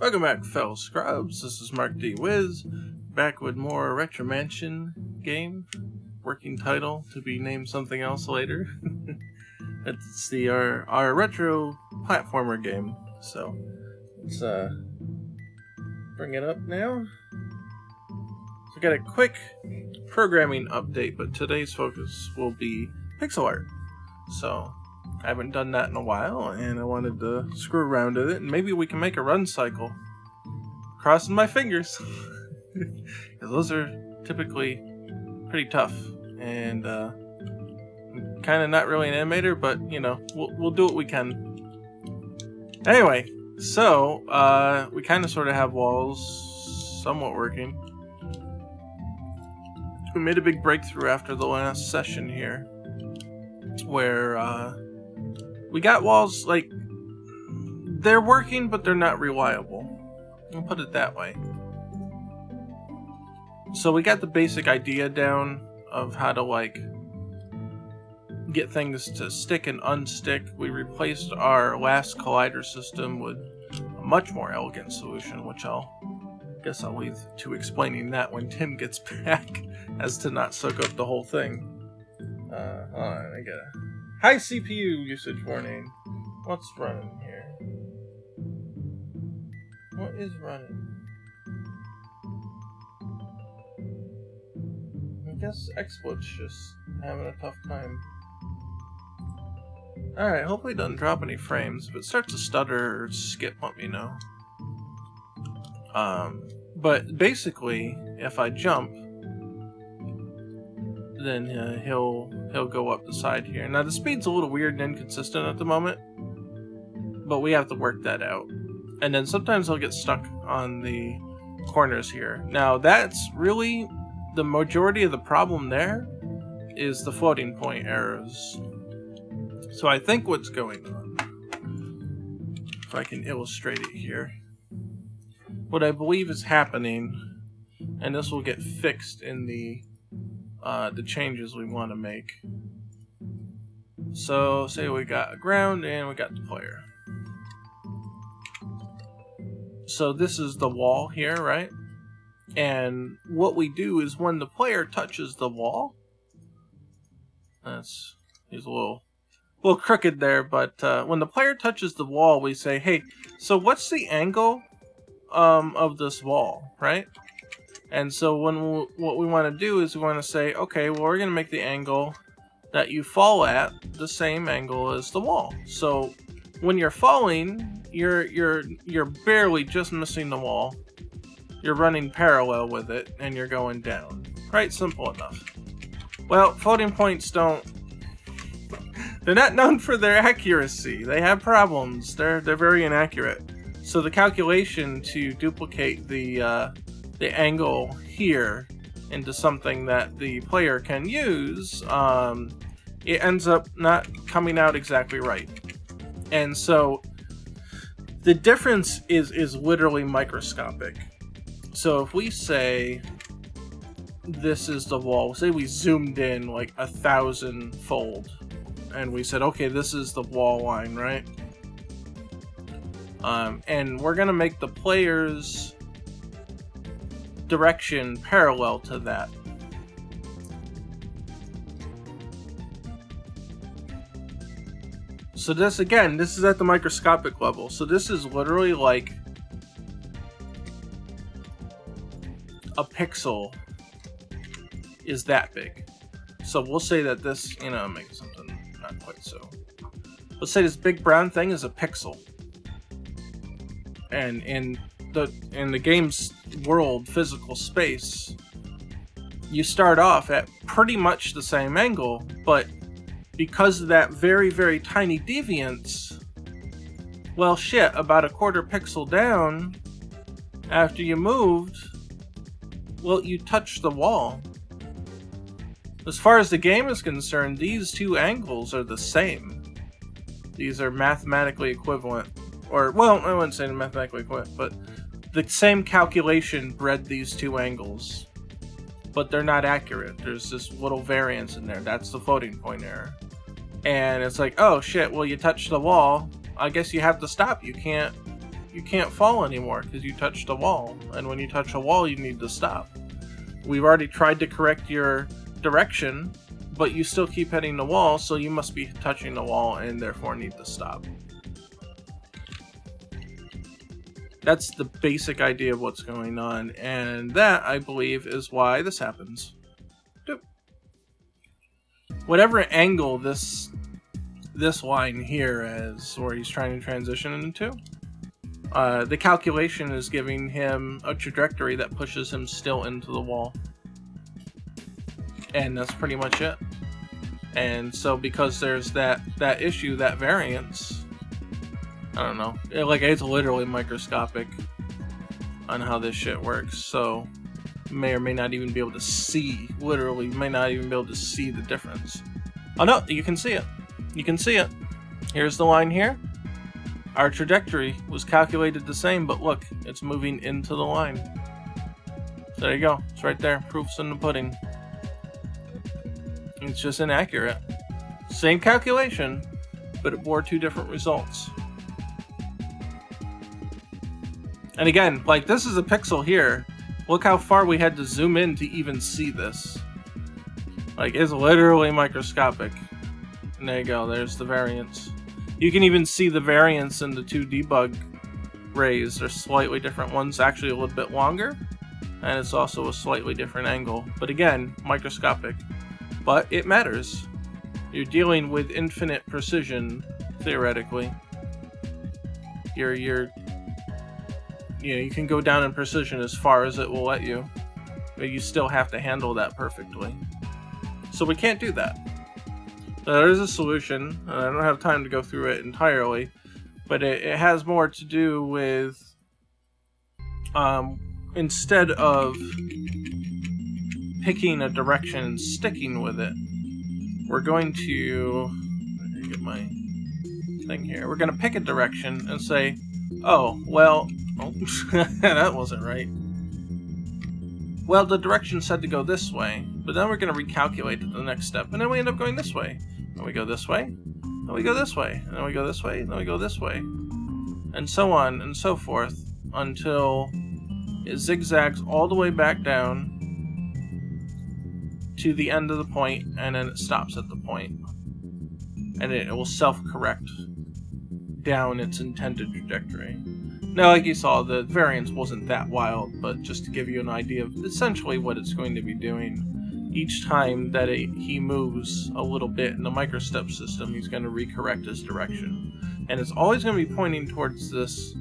Welcome back, fellow scrubs. This is Mark D. Wiz, back with more Retro Mansion game. Working title to be named something else later. It's our retro platformer game. So let's bring it up now. So we got a quick programming update, but today's focus will be pixel art. So I haven't done that in a while, and I wanted to screw around with it, and maybe we can make a run cycle. Crossing my fingers. Because those are typically pretty tough, and I'm kind of not really an animator, but, you know, we'll do what we can. Anyway, so, we kind of sort of have walls somewhat working. We made a big breakthrough after the last session here, where, we got walls, like, they're working, but they're not reliable. I'll put it that way. So we got the basic idea down of how to, like, get things to stick and unstick. We replaced our last collider system with a much more elegant solution, which guess I'll leave to explaining that when Tim gets back, as to not soak up the whole thing. Hold on, I gotta... High CPU usage warning. What's running here? What is running? I guess XSplit's just having a tough time. Alright, hopefully it doesn't drop any frames. If it starts to stutter or skip, let me know. But basically, if I jump, then he'll go up the side here. Now the speed's a little weird and inconsistent at the moment, but we have to work that out. And then sometimes he'll get stuck on the corners here. Now that's really the majority of the problem there, is the floating point errors. So I think what's going on, if I can illustrate it here, what I believe is happening, and this will get fixed in the changes we want to make. So say we got a ground and we got the player. So this is the wall here, right? And what we do is when the player touches the wall, he's a little crooked there, but when the player touches the wall, we say, hey, so what's the angle of this wall, right? And so what we want to do is we want to say, okay, well, we're going to make the angle that you fall at the same angle as the wall. So when you're falling, you're barely just missing the wall. You're running parallel with it, and you're going down. Right? Simple enough. Well, floating points they're not known for their accuracy. They have problems. They're very inaccurate. So the calculation to duplicate the angle here into something that the player can use, it ends up not coming out exactly right. And so the difference is literally microscopic. So if we say this is the wall, say we zoomed in like 1,000-fold, and we said, okay, this is the wall line, right? And we're gonna make the player's direction parallel to that. So this is at the microscopic level. So this is literally like a pixel is that big. So we'll say that this, make something not quite so. Let's say this big brown thing is a pixel. And in the game's world, physical space, you start off at pretty much the same angle, but because of that very, very tiny deviance, well, shit, about a quarter pixel down, after you moved, well, you touched the wall. As far as the game is concerned, these two angles are the same. These are mathematically equivalent. Or, well, I wouldn't say mathematically equivalent, but the same calculation bred these two angles. But they're not accurate. There's this little variance in there. That's the floating point error. And it's like, oh shit, well, you touched the wall. I guess you have to stop. You can't you can't fall anymore because you touched a wall. And when you touch a wall, you need to stop. We've already tried to correct your direction, but you still keep hitting the wall, so you must be touching the wall and therefore need to stop. That's the basic idea of what's going on, and that, I believe, is why this happens. Doop. Whatever angle this line here is, where he's trying to transition into, the calculation is giving him a trajectory that pushes him still into the wall. And that's pretty much it. And so because there's that issue, that variance, I don't know, it's literally microscopic on how this shit works, so may or may not even be able to see, literally may not even be able to see the difference. Oh no, you can see it. You can see it. Here's the line here. Our trajectory was calculated the same, but look, it's moving into the line. There you go. It's right there. Proof's in the pudding. It's just inaccurate. Same calculation, but it bore two different results. And again, like, this is a pixel here. Look how far we had to zoom in to even see this. Like, it's literally microscopic. And there you go, there's the variance. You can even see the variance in the two debug rays. They're slightly different. One's actually a little bit longer, and it's also a slightly different angle. But again, microscopic. But it matters. You're dealing with infinite precision, theoretically. You can go down in precision as far as it will let you, but you still have to handle that perfectly. So we can't do that. There is a solution, and I don't have time to go through it entirely, but it has more to do with, instead of picking a direction and sticking with it, we're going to, let me get my thing here, we're going to pick a direction and say, oh, well, that wasn't right. Well, the direction said to go this way, but then we're going to recalculate at the next step, and then we end up going this way. Then we go this way, then we go this way, then we go this way, then we go this way, and so on and so forth until it zigzags all the way back down to the end of the point, and then it stops at the point, and it will self-correct down its intended trajectory. Now, like you saw, the variance wasn't that wild, but just to give you an idea of essentially what it's going to be doing. Each time that he moves a little bit in the microstep system, he's going to recorrect his direction. And it's always going to be pointing towards this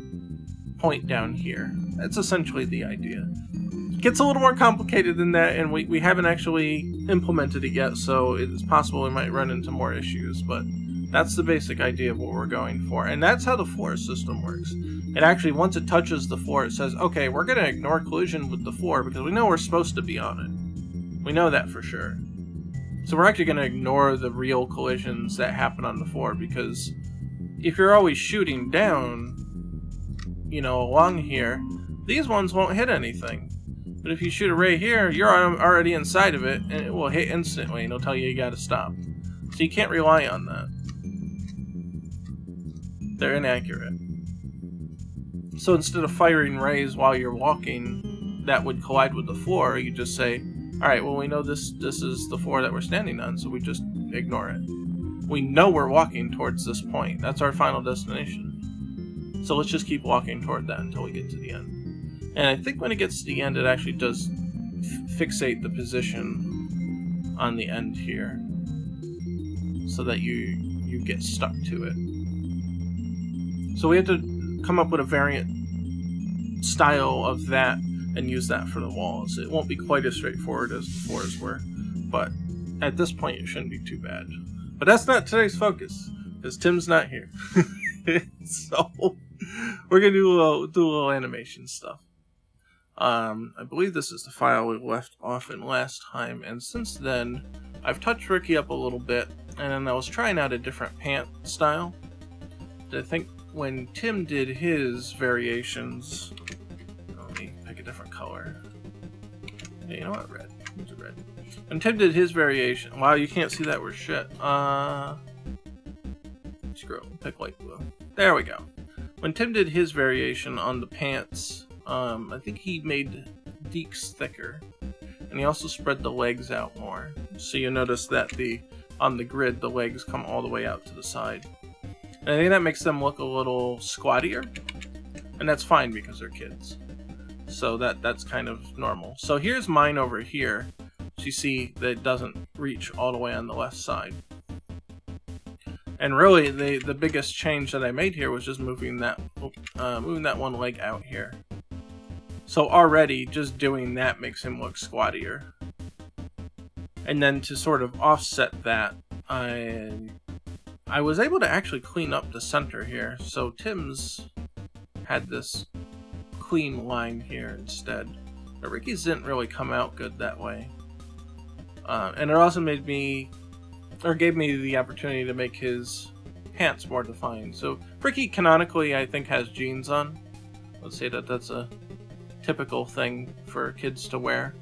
point down here. That's essentially the idea. It gets a little more complicated than that, and we haven't actually implemented it yet, so it's possible we might run into more issues, but that's the basic idea of what we're going for. And that's how the floor system works. It actually, once it touches the floor, it says, okay, we're going to ignore collision with the floor because we know we're supposed to be on it. We know that for sure. So we're actually going to ignore the real collisions that happen on the floor, because if you're always shooting down, along here, these ones won't hit anything. But if you shoot a ray here, you're already inside of it, and it will hit instantly, and it'll tell you got to stop. So you can't rely on that. They're inaccurate. So instead of firing rays while you're walking that would collide with the floor, you just say, alright, well, we know this is the floor that we're standing on, so we just ignore it. We know we're walking towards this point. That's our final destination. So let's just keep walking toward that until we get to the end. And I think when it gets to the end, it actually does fixate the position on the end here, so that you get stuck to it. So we have to come up with a variant style of that and use that for the walls. It won't be quite as straightforward as the floors were, but at this point it shouldn't be too bad. But that's not today's focus, because Tim's not here. So we're gonna do a little animation stuff. I believe this is the file we left off in last time, and since then I've touched Ricky up a little bit, and then I was trying out a different pant style. I think when Tim did his variations, let me pick a different color. Hey, you know what? Red. Where's the red? When Tim did his variation, wow, you can't see that. We're shit. Scroll. Pick light blue. There we go. when Tim did his variation on the pants, I think he made Deke's thicker. And he also spread the legs out more. So you notice that on the grid, the legs come all the way out to the side. And I think that makes them look a little squattier. And that's fine because they're kids. So that's kind of normal. So here's mine over here. So you see that it doesn't reach all the way on the left side. And really, the biggest change that I made here was just moving that one leg out here. So already, just doing that makes him look squattier. And then to sort of offset that, I was able to actually clean up the center here. So Tim's had this clean line here instead. But Ricky's didn't really come out good that way. And it also gave me the opportunity to make his pants more defined. So Ricky canonically, I think, has jeans on. Let's say that's a typical thing for kids to wear.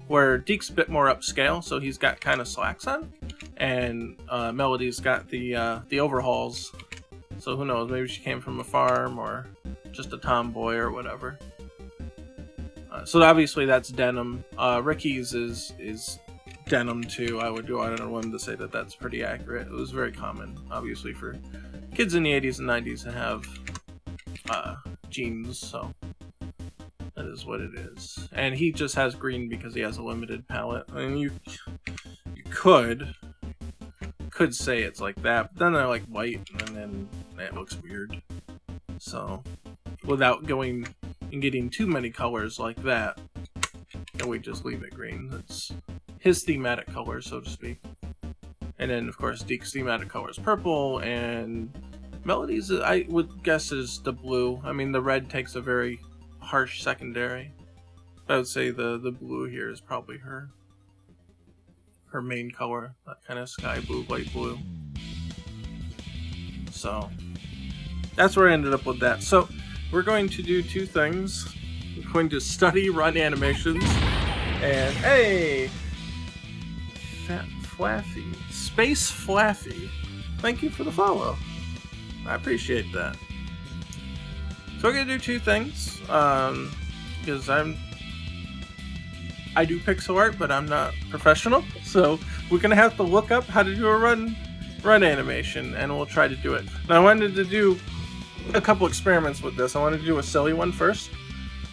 Where Deke's a bit more upscale, so he's got kind of slacks on, and Melody's got the overhauls. So who knows? Maybe she came from a farm or just a tomboy or whatever. So obviously that's denim. Ricky's is denim too. I don't want to say that that's pretty accurate. It was very common, obviously, for kids in the 80s and 90s to have jeans. So. That is what it is. And he just has green because he has a limited palette. I mean, you could say it's like that, but then they're like white, and then it looks weird. So, without going and getting too many colors like that, then we just leave it green. That's his thematic color, so to speak. And then, of course, Deke's thematic color is purple, and Melody's, I would guess, is the blue. I mean, the red takes a very harsh secondary. I would say the blue here is probably her main color, that kind of sky blue, light blue. So that's where I ended up with that. So we're going to do two things. We're going to study run animations, and hey, Space Flaffy, thank you for the follow. I appreciate that. So we're gonna do two things, because I do pixel art, but I'm not professional. So we're gonna have to look up how to do a run animation, and we'll try to do it. Now I wanted to do a couple experiments with this. I wanted to do a silly one first,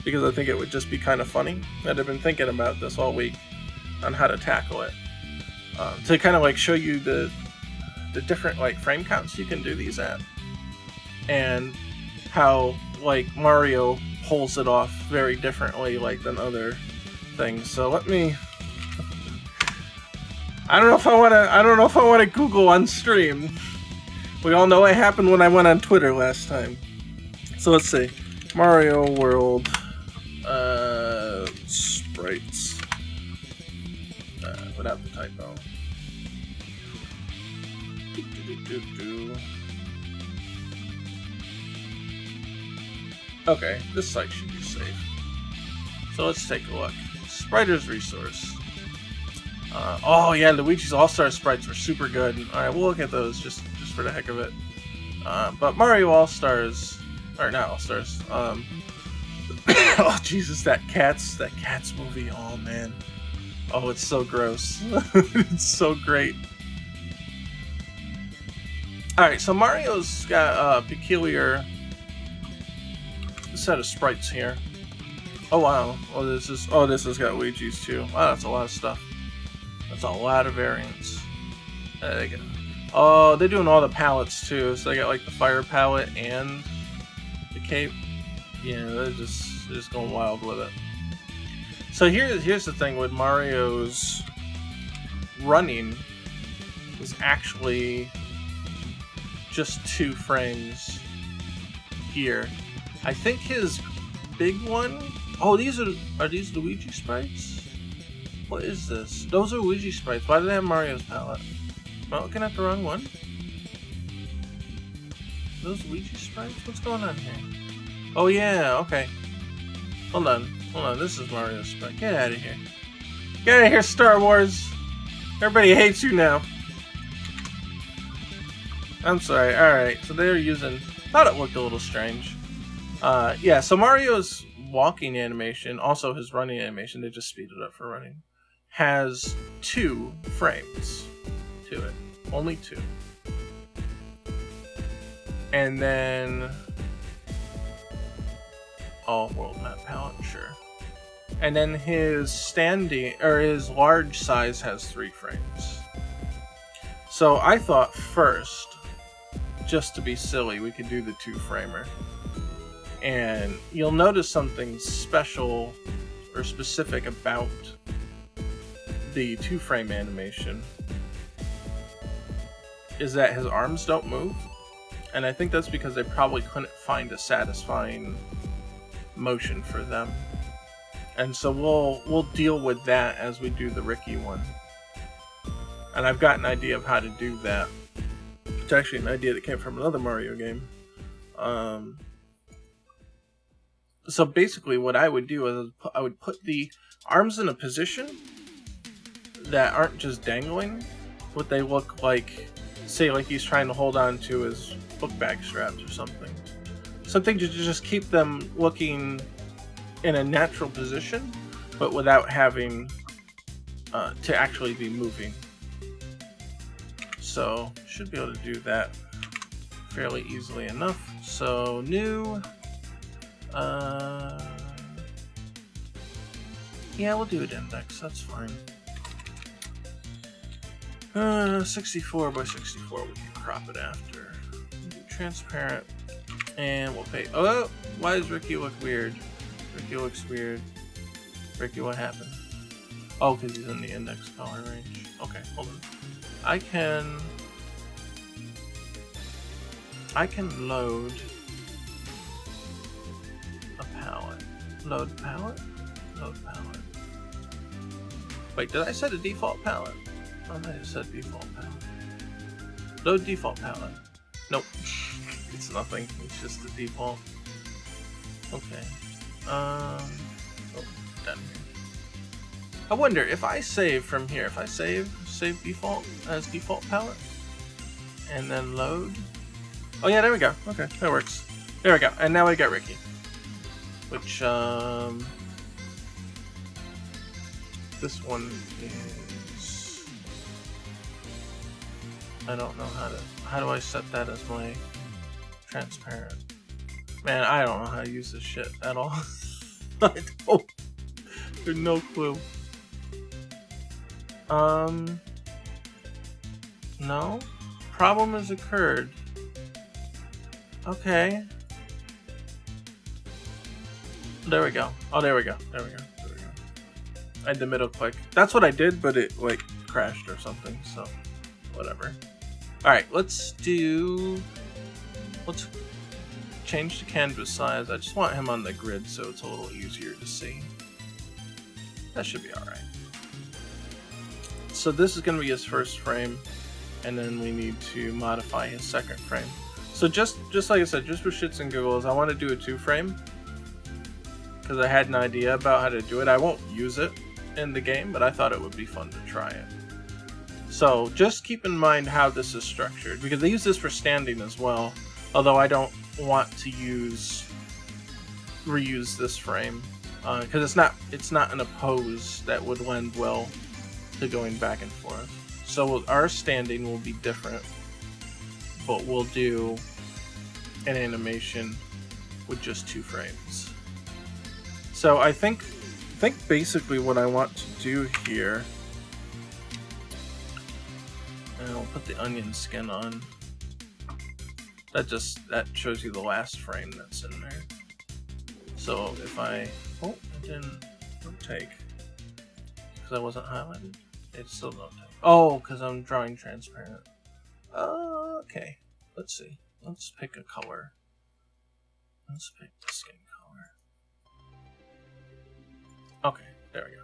because I think it would just be kind of funny. I've been thinking about this all week on how to tackle it, to kind of like show you the different like frame counts you can do these at, and how like Mario pulls it off very differently like than other things. So let me. I don't know if I want to Google on stream. We all know what happened when I went on Twitter last time. So let's see, Mario World sprites without the typo. Okay, this site should be safe. So let's take a look. Spriters resource. Oh yeah, Luigi's All-Star sprites were super good. Alright, we'll look at those just for the heck of it. But Mario All-Stars, or not All-Stars, oh Jesus, that Cats movie, oh man. Oh, it's so gross. It's so great. Alright, so Mario's got a peculiar set of sprites here. Oh wow. Oh, this has got Luigi's too. Wow, that's a lot of stuff. That's a lot of variants. They go. Oh, they're doing all the palettes too. So they got like the fire palette and the cape. Yeah, they're just going wild with it. So here's the thing with Mario's running is actually just 2 frames here. I think his big one. Oh, are these Luigi sprites? What is this? Those are Luigi sprites. Why do they have Mario's palette? Am I looking at the wrong one? Those Luigi sprites? What's going on here? Oh yeah, okay. Hold on. This is Mario's sprite. Get out of here. Get out of here, Star Wars. Everybody hates you now. I'm sorry. Alright, so they're using thought it looked a little strange. Yeah, so Mario's walking animation, also his running animation, they just speeded up for running, has 2 frames to it. Only 2. And then... oh, world map palette, sure. And then his his large size has 3 frames. So I thought first, just to be silly, we could do the 2-framer. And you'll notice something special or specific about the 2-frame animation is that his arms don't move. And I think that's because they probably couldn't find a satisfying motion for them. And so we'll deal with that as we do the Ricky one. And I've got an idea of how to do that. It's actually an idea that came from another Mario game. So basically what I would do is I would put the arms in a position that aren't just dangling, but they look like, say like he's trying to hold on to his book bag straps or something. Something to just keep them looking in a natural position, but without having to actually be moving. So should be able to do that fairly easily enough. So new, yeah, we'll do it index, that's fine. 64 by 64, we can crop it after. Do transparent, and we'll pay. Oh, why does Ricky look weird? Ricky looks weird. Ricky, what happened? Oh, because he's in the index color range. Okay, hold on. I can load a palette. Load palette? Load palette. Wait, did I set a default palette? I might have set default palette. Load default palette. Nope. It's nothing. It's just the default. Okay. Oh, done here. I wonder if I save from here. If I save default as default palette, and then load. Oh yeah, there we go. Okay, that works. There we go. And now we got Ricky, which this one is. I don't know how do I set that as my transparent? Man, I don't know how to use this shit at all. I don't. There's no clue. No? Problem has occurred. Okay. There we go. Oh, there we go. There we go. There we go. I had the middle click. That's what I did, but it, like, crashed or something, so whatever. Alright, let's change the canvas size. I just want him on the grid so it's a little easier to see. That should be alright. So this is going to be his first frame, and then we need to modify his second frame. So just like I said, just for shits and giggles, I want to do a 2-frame because I had an idea about how to do it. I won't use it in the game, but I thought it would be fun to try it. So just keep in mind how this is structured, because they use this for standing as well, although I don't want to reuse this frame because it's not in a pose that would lend well to going back and forth. So our standing will be different, but we'll do an animation with just 2 frames. So I think basically what I want to do here, and I'll put the onion skin on. That shows you the last frame that's in there. So if I it didn't take because I wasn't highlighted. It still don't take. Oh, because I'm drawing transparent. Okay. Let's see. Let's pick a color. Let's pick the skin color. Okay, there we go.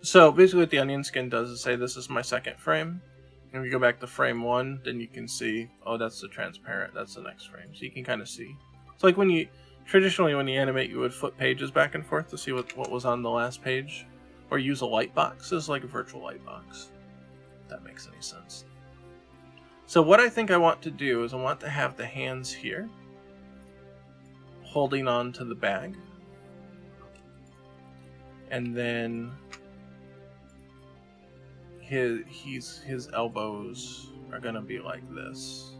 So basically what the onion skin does is say this is my second frame. And if you go back to frame 1, then you can see, oh, that's the transparent, that's the next frame. So you can kind of see. It's like traditionally when you animate, you would flip pages back and forth to see what was on the last page. Or use a light box as like a virtual light box. If that makes any sense. So what I think I want to do is I want to have the hands here, holding on to the bag. And then his elbows are gonna be like this.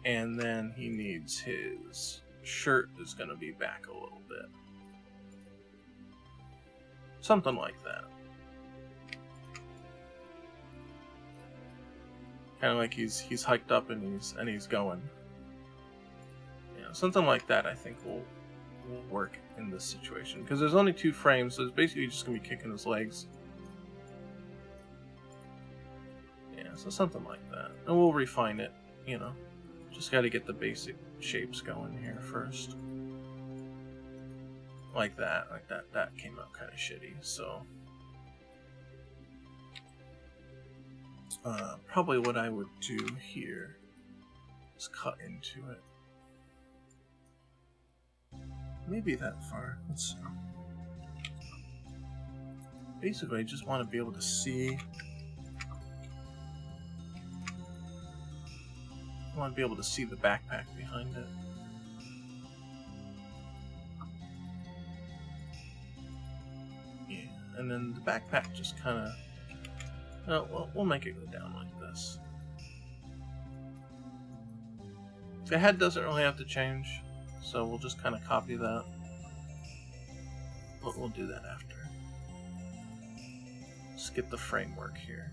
And then he needs his shirt is gonna be back a little bit. Something like that. Kind of like he's hiked up and he's going. Yeah, something like that I think will work in this situation, because there's only 2 frames, so it's basically just gonna be kicking his legs. Yeah, so something like that, and we'll refine it. You know, just got to get the basic shapes going here first. Like that. That came out kind of shitty. So probably what I would do here is cut into it. Maybe that far. Let's see. Basically, I just want to be able to see. I want to be able to see the backpack behind it. Yeah, and then the backpack just kind of. We'll make it go down like this. The head doesn't really have to change, so we'll just kind of copy that. But we'll do that after. Let's get the framework here.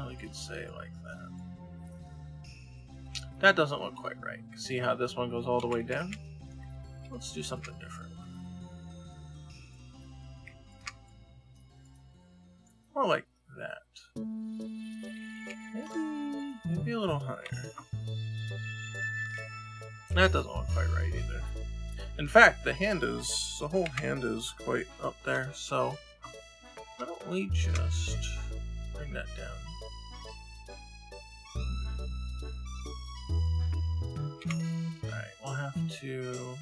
We could say like that. That doesn't look quite right. See how this one goes all the way down? Let's do something different. More like that. Maybe a little higher. That doesn't look quite right either. In fact, the whole hand is quite up there, so why don't we just bring that down? Alright, we'll have to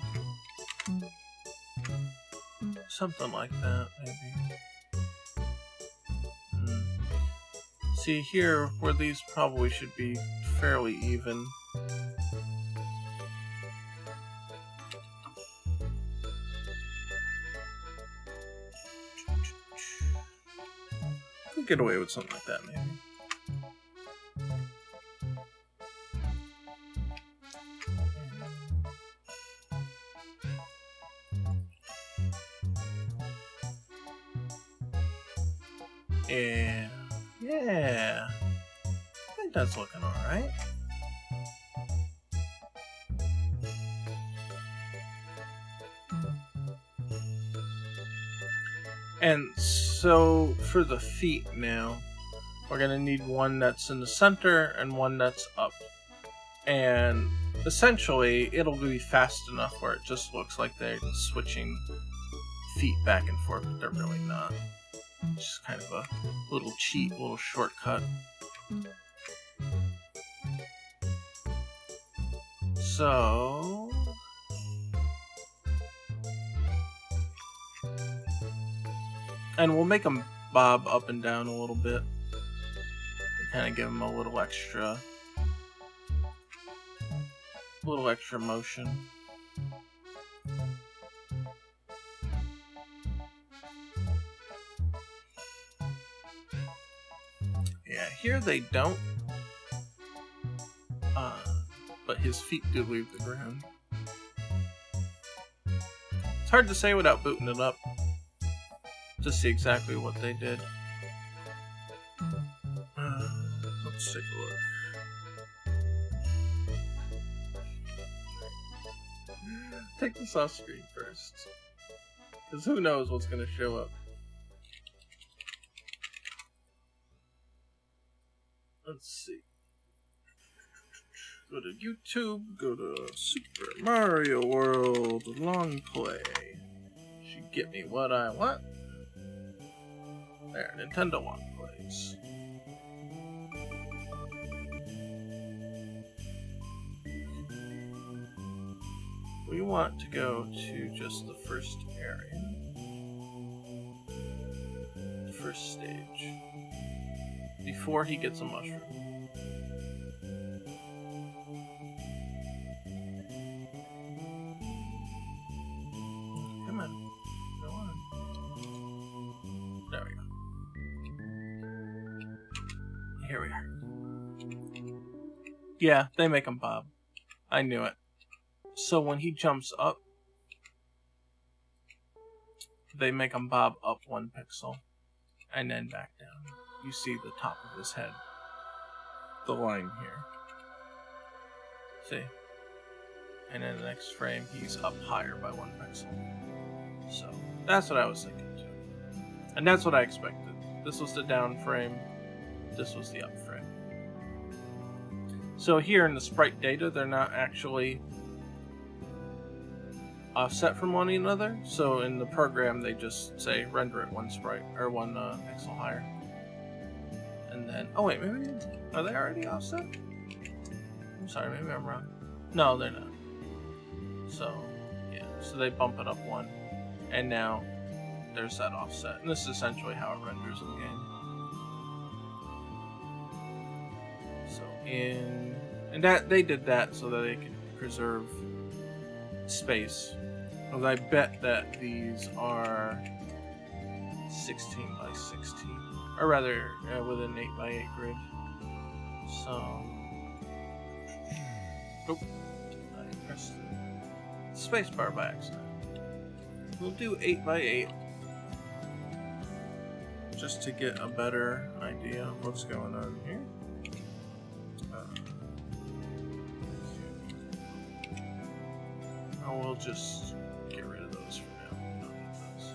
something like that, maybe. See here, where these probably should be fairly even. Could get away with something like that, maybe. Yeah. I think that's looking alright. And so for the feet now, we're gonna need one that's in the center and one that's up. And essentially, it'll be fast enough where it just looks like they're switching feet back and forth, but they're really not. Just kind of a little cheat, little shortcut. So and we'll make them bob up and down a little bit. Kind of give them a little extra motion. Yeah, here they don't. But his feet do leave the ground. It's hard to say without booting it up to see exactly what they did. Let's take a look. Take this off screen first, because who knows what's going to show up. Let's see. Go to YouTube, go to Super Mario World, long play. Should get me what I want. There, Nintendo long plays. we want to go to just the first area. The first stage. Before he gets a mushroom. Come on. Go on. There we go. Here we are. Yeah, they make him bob. I knew it. So when he jumps up, they make him bob up 1 pixel and then back down. You see the top of his head. The line here. See? And in the next frame, he's up higher by 1 pixel. So, that's what I was thinking too. And that's what I expected. This was the down frame. This was the up frame. So here in the sprite data, they're not actually offset from one another. So in the program, they just say render it 1 sprite or 1 pixel higher. And then, oh wait, maybe are they already offset? I'm sorry, maybe I'm wrong. No, they're not. So yeah, so they bump it up 1, and now there's that offset. And this is essentially how it renders in the game. So and that they did that so that they could preserve space. Because I bet that these are 16 by 16, or rather with an 8 by 8 grid. So, oh, I pressed the space bar by accident. We'll do 8 by 8 just to get a better idea of what's going on here. We'll just get rid of those for now. We don't need those.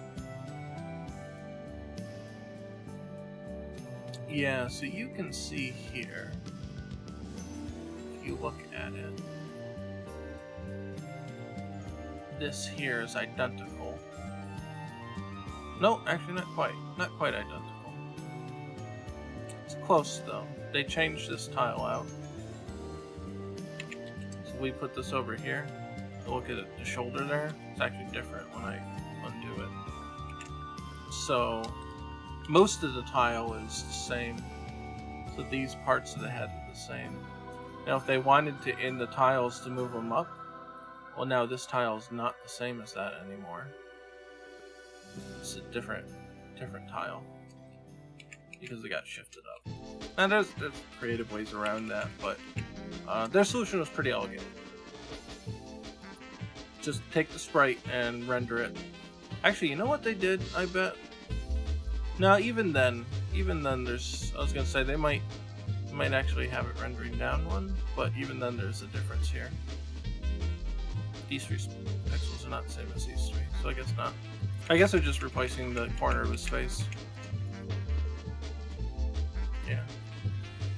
Yeah, so you can see here, if you look at it, this here is identical. No, actually not quite. Not quite identical. It's close though. They changed this tile out. So we put this over here. Look at it, the shoulder there. It's actually different when I undo it. So most of the tile is the same. So these parts of the head are the same. Now if they wanted to end the tiles to move them up, well now this tile is not the same as that anymore. It's a different tile because it got shifted up. And there's creative ways around that, but their solution was pretty elegant. Just take the sprite and render it. Actually, you know what they did, I bet? No, even then there's, I was gonna say they might actually have it rendering down 1, but even then there's a difference here. These 3 pixels are not the same as these 3, so I guess not. I guess they're just replacing the corner of his face. Yeah.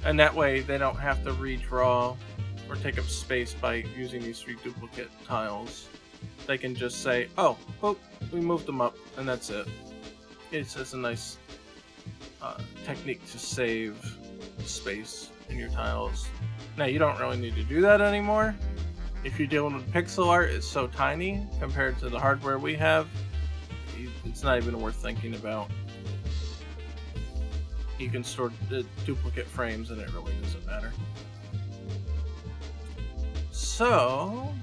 And that way they don't have to redraw or take up space by using these 3 duplicate tiles. They can just say, oh, we moved them up, and that's it. It's just a nice technique to save space in your tiles. Now, you don't really need to do that anymore. If you're dealing with pixel art, it's so tiny compared to the hardware we have, it's not even worth thinking about. You can store duplicate frames, and it really doesn't matter. So,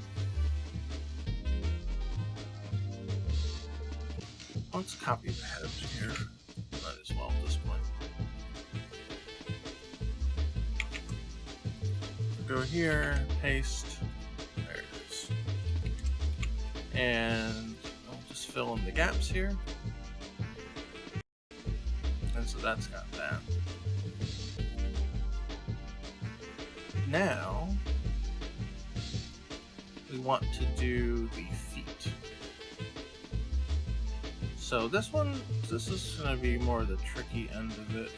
let's copy the head here. Might as well at this point. Go here, paste. There it is. And I'll just fill in the gaps here. And so that's got that. Now, we want to do the feet. So this is going to be more the tricky end of it.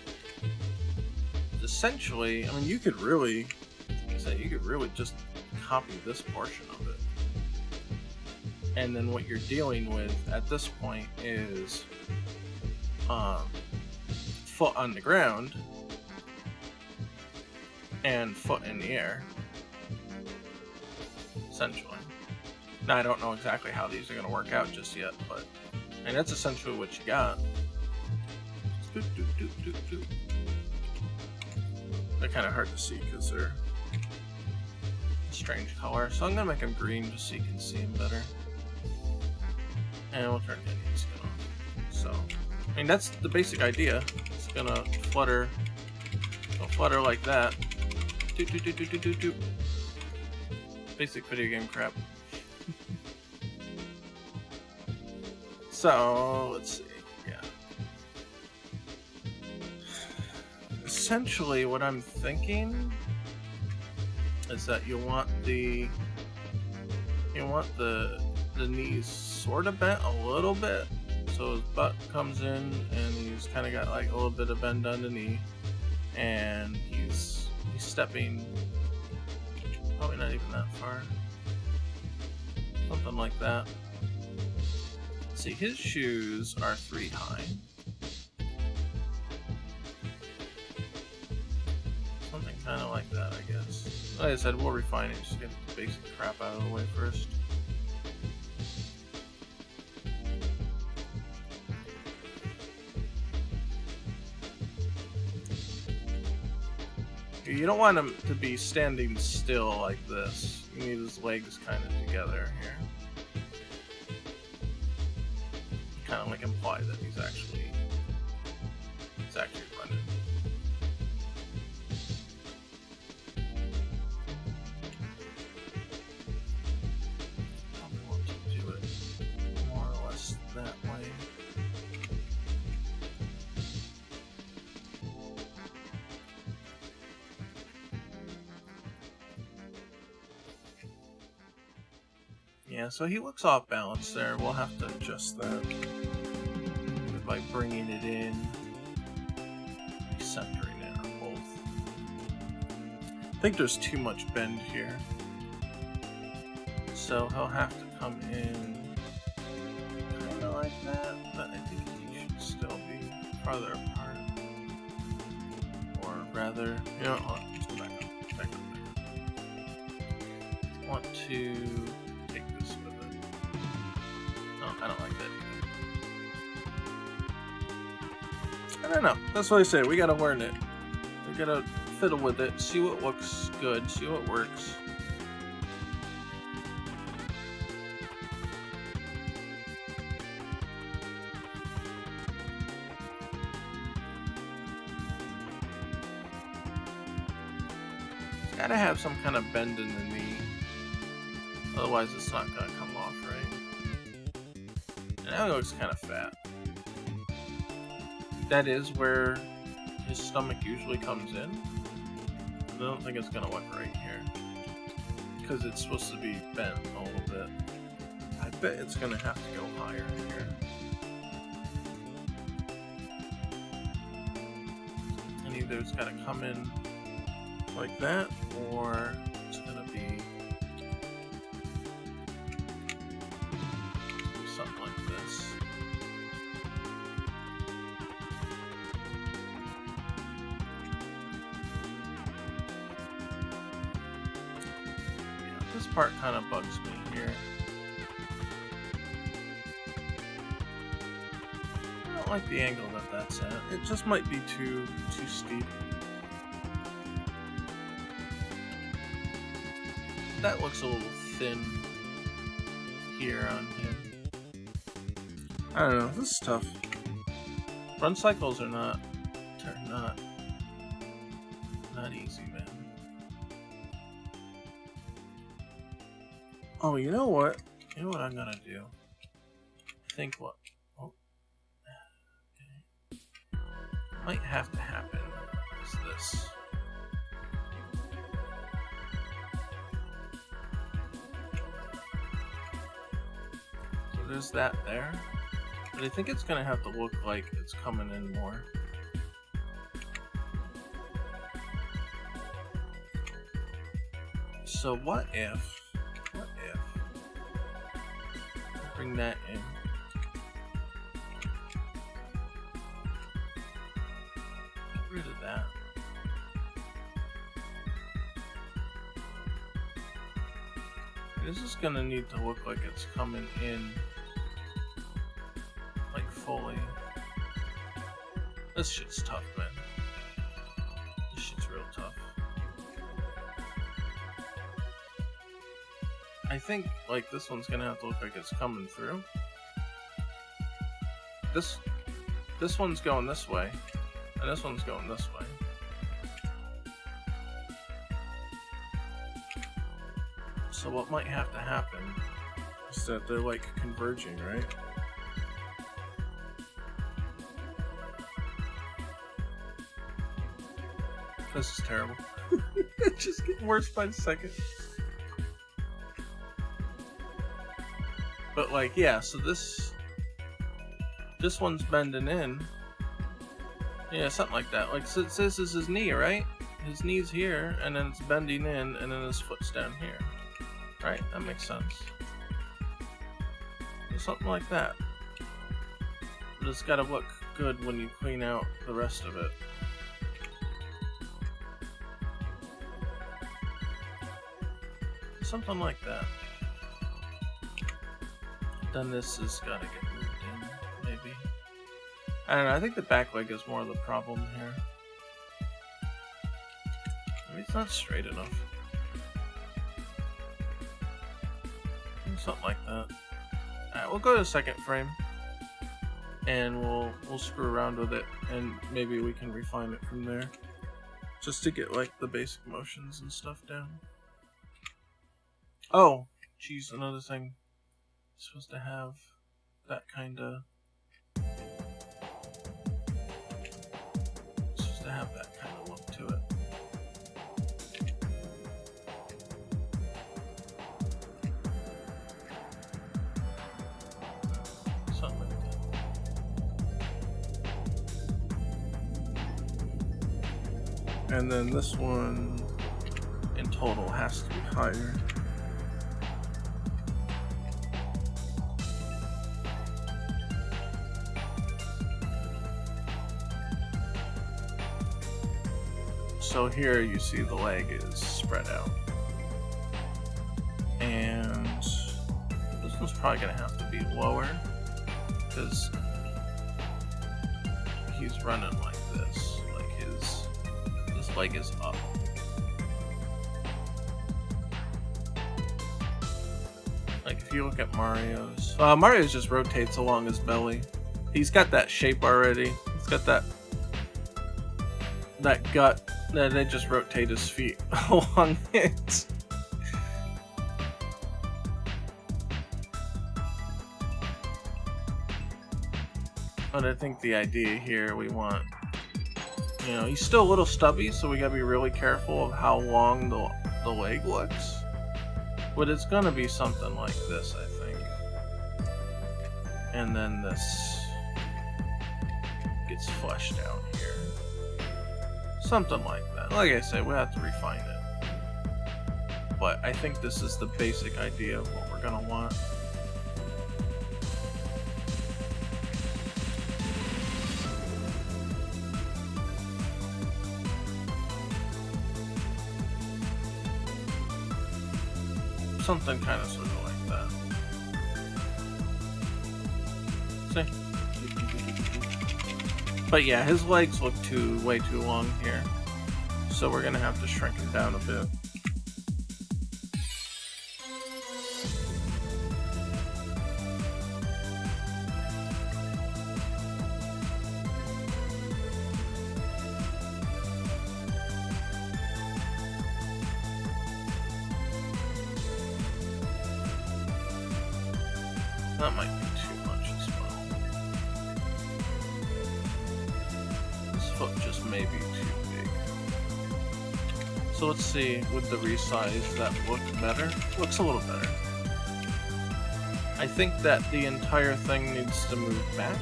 Essentially, I mean, you could really just copy this portion of it. And then what you're dealing with at this point is foot on the ground and foot in the air, essentially. Now, I don't know exactly how these are going to work out just yet, but I mean, that's essentially what you got. They're kind of hard to see because they're a strange color, so I'm going to make them green just so you can see them better. And we'll turn the Indian skin off. So, I mean, that's the basic idea. It's going to flutter. It'll flutter like that. Basic video game crap. So, let's see. Yeah. Essentially, what I'm thinking is that you want the knees sort of bent a little bit, so his butt comes in and he's kind of got like a little bit of bend underneath, and he's stepping probably not even that far, something like that. See, his shoes are 3 high. Something kind of like that, I guess. Like I said, we'll refine it, just get the basic crap out of the way first. You don't want him to be standing still like this. You need his legs kind of together here. Kind of like imply that he's actually running. Probably want to do it more or less that way. Yeah, so he looks off balance there. We'll have to adjust that by bringing it in, centering it, or both. I think there's too much bend here, so he'll have to come in kind of like that, but I think he should still be farther apart. Or rather, you know, hold on, let's go back up. I want to take this with it. Oh, I don't like that either. I don't know. That's what I say. We gotta learn it. We gotta fiddle with it, see what looks good, see what works. It's gotta have some kind of bend in the knee. Otherwise, it's not gonna come off right. And now he looks kind of fat. That is where his stomach usually comes in. I don't think it's gonna look right here because it's supposed to be bent a little bit. I bet it's gonna have to go higher here. And either it's gotta come in like that, or it's gonna be something like this. This part kind of bugs me here. I don't like the angle that that's at. It just might be too steep. That looks a little thin here on him. I don't know. This is tough. Run cycles are not easy, man. Oh, you know what? You know what I'm gonna do? I think what might have to happen is this. So there's that there. But I think it's gonna have to look like it's coming in more. So what if bring that in? Get rid of that. This is gonna need to look like it's coming in like fully. This shit's tough, man. This shit's real tough. I think like this one's gonna have to look like it's coming through. This one's going this way, and this one's going this way. So what might have to happen is that they're like converging, right? This is terrible. It's just getting worse by the second. But like, yeah, so this one's bending in. Yeah, something like that. Like, so this is his knee, right? His knee's here, and then it's bending in, and then his foot's down here. Right? That makes sense. Something like that. But it's gotta look good when you clean out the rest of it. Something like that. Then this has gotta get moved in, maybe. I don't know, I think the back leg is more of the problem here. Maybe it's not straight enough. Something like that. Alright, we'll go to the second frame. And we'll screw around with it, and maybe we can refine it from there. Just to get like the basic motions and stuff down. Oh, geez, another thing. It's supposed to have that kind of. It's supposed to have that kind of look to it. Something like that. And then this one in total has to be higher. So here you see the leg is spread out. And this one's probably gonna have to be lower because he's running like this. Like his leg is up. Like if you look at Mario's, Mario's just rotates along his belly. He's got that shape already. He's got that gut. Then they just rotate his feet along it. But I think the idea here we want, you know, he's still a little stubby, so we gotta be really careful of how long the leg looks. But it's gonna be something like this, I think. And then this gets fleshed out here. Something like that. Like I said, we'll have to refine it. But I think this is the basic idea of what we're gonna want. Something kind of sort of like that. See? But yeah, his legs look way too long here. So we're gonna have to shrink it down a bit. That might be too much as well. This foot just may be too big. So let's see, with the resize, that look better? Looks a little better. I think that the entire thing needs to move back.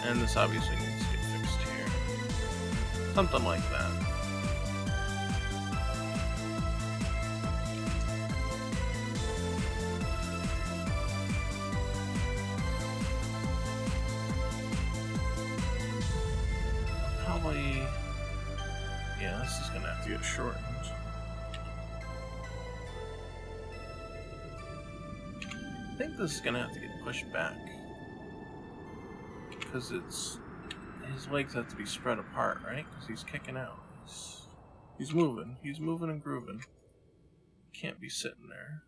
And this obviously needs to get fixed here. Something like that. Yeah, this is gonna have to get shortened. I think this is gonna have to get pushed back. Because his legs have to be spread apart, right? Because he's kicking out. He's moving. He's moving and grooving. Can't be sitting there.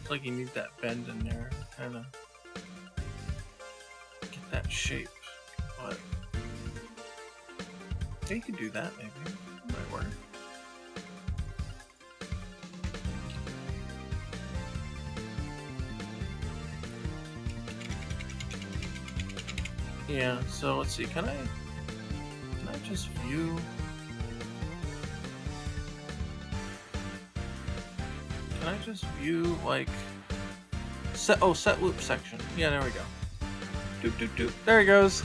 Like you need that bend in there to kind of get that shape, but yeah, you could do that maybe. It might work. Yeah, so let's see, can I just view? Can I just view, like, set loop section? Yeah, there we go. Doop, doop, doop. There he goes.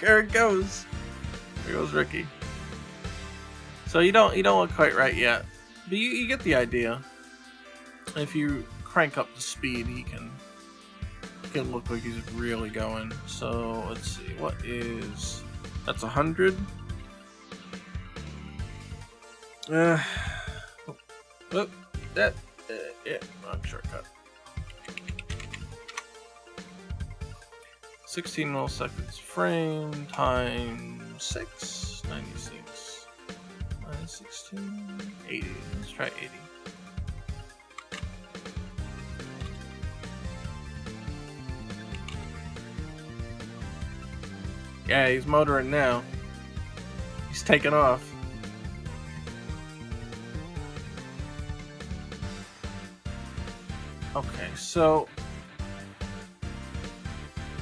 There it goes. There goes Ricky. So you don't look quite right yet, but you get the idea. If you crank up the speed, he can look like he's really going. So let's see, what is that's 100. Yeah, wrong shortcut. 16 milliseconds frame times 6, 96 minus 16, 80. Let's try 80. Yeah, he's motoring now. He's taking off. Okay, so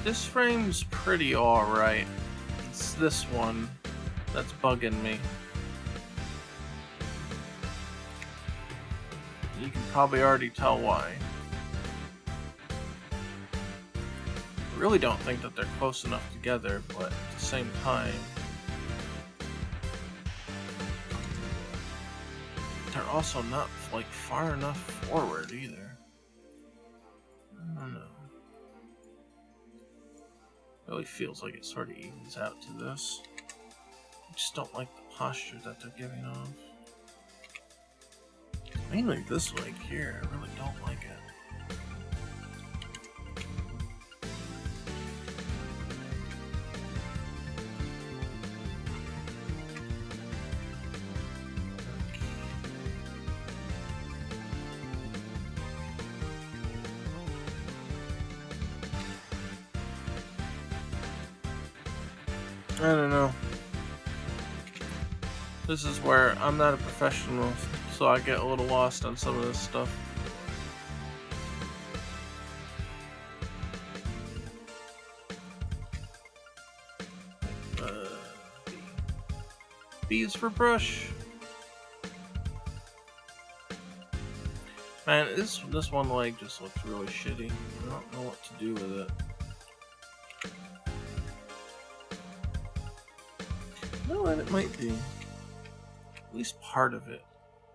this frame's pretty alright. It's this one that's bugging me. You can probably already tell why. I really don't think that they're close enough together, but at the same time, they're also not like far enough forward either. I don't know. It really feels like it sort of evens out to this. I just don't like the posture that they're giving off. Mainly this leg here, I really don't like it. I don't know. This is where I'm not a professional, so I get a little lost on some of this stuff. B is for brush. Man, this one leg just looks really shitty. I don't know what to do with it. No, and it might be. At least part of it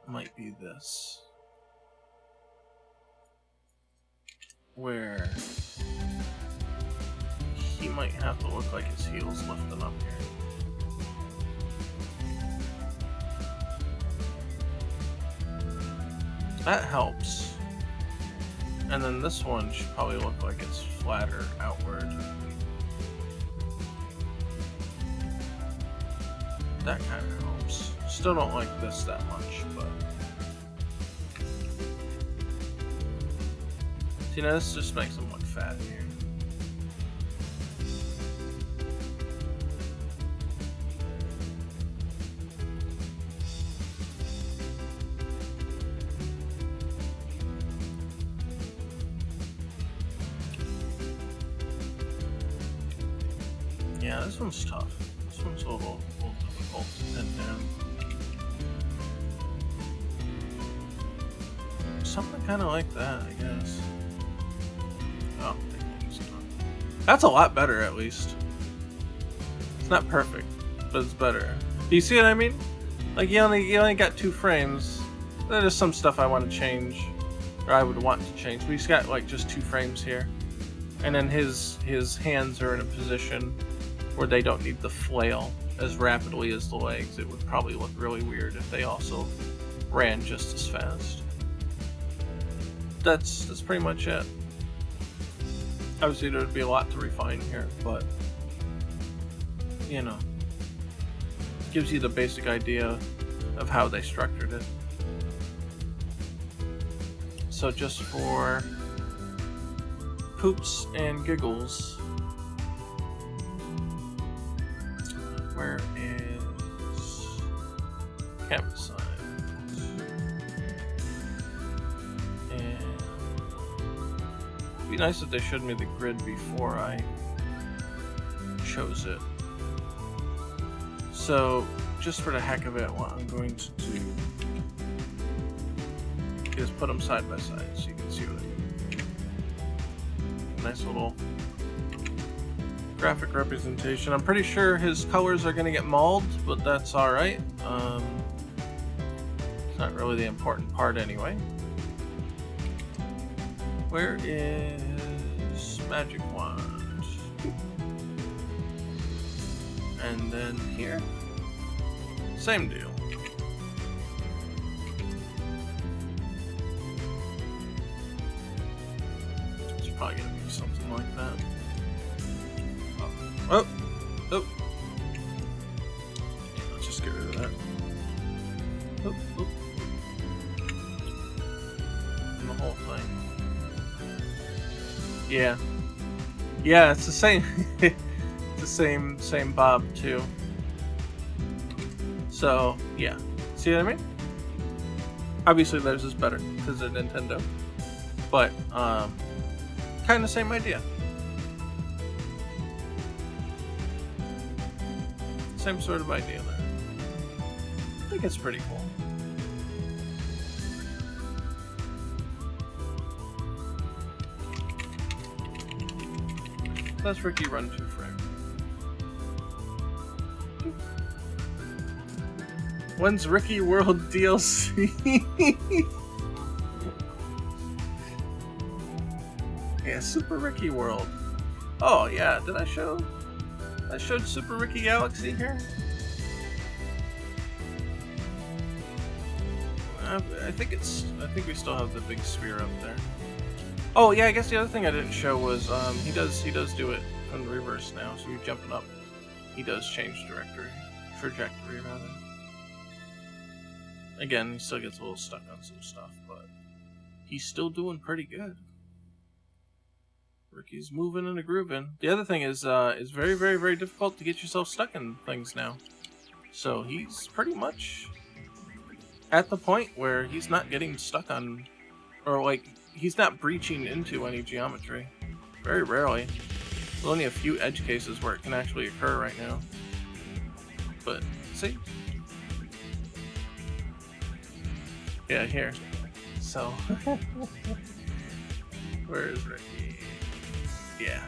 might be this. Where he might have to look like his heel's lifting up here. That helps. And then this one should probably look like it's flatter outward. That kind of helps. Still don't like this that much, but... See, now this just makes him look fat here. Yeah, this one's tough. This one's a little difficult to pin down. something kind of like that, I guess. Oh, that's a lot better, at least. It's not perfect, but it's better. Do you see what I mean? Like, you only got 2 frames. There's some stuff I want to change, or I would want to change, but he's got like just 2 frames here. And then his hands are in a position where they don't need to flail as rapidly as the legs. It would probably look really weird if they also ran just as fast. That's pretty much it. Obviously there would be a lot to refine here, but you know, gives you the basic idea of how they structured it. So just for poops and giggles, where is canvas size? And it'd be nice if they showed me the grid before I chose it. So just for the heck of it, what I'm going to do is put them side by side so you can see what I mean. Nice little graphic representation. I'm pretty sure his colors are going to get mauled, but that's alright. It's not really the important part anyway. Where is Magic Wand? And then here, same deal. It's probably going to be something like that. Oh, oh. Let's just get rid of that. Oh, oh. And the whole thing. Yeah. Yeah, it's the same. It's the same Bob too. So yeah, see what I mean? Obviously theirs is better because they're Nintendo, but kind of same idea. Same sort of idea there. I think it's pretty cool. Let's Ricky run 2 frames. When's Ricky World DLC? Yeah, Super Ricky World. Oh yeah, did I show? I showed Super Ricky Galaxy here. I think we still have the big sphere up there. Oh yeah, I guess the other thing I didn't show was he does do it in reverse now. So you're jumping up, he does change trajectory rather. Again, he still gets a little stuck on some stuff, but he's still doing pretty good. Ricky's moving and grooving. The other thing is it's very, very, very difficult to get yourself stuck in things now. So he's pretty much at the point where he's not getting stuck on, or like, he's not breaching into any geometry. Very rarely. There's only a few edge cases where it can actually occur right now. But, see? Yeah, here. So, where is Ricky? Yeah.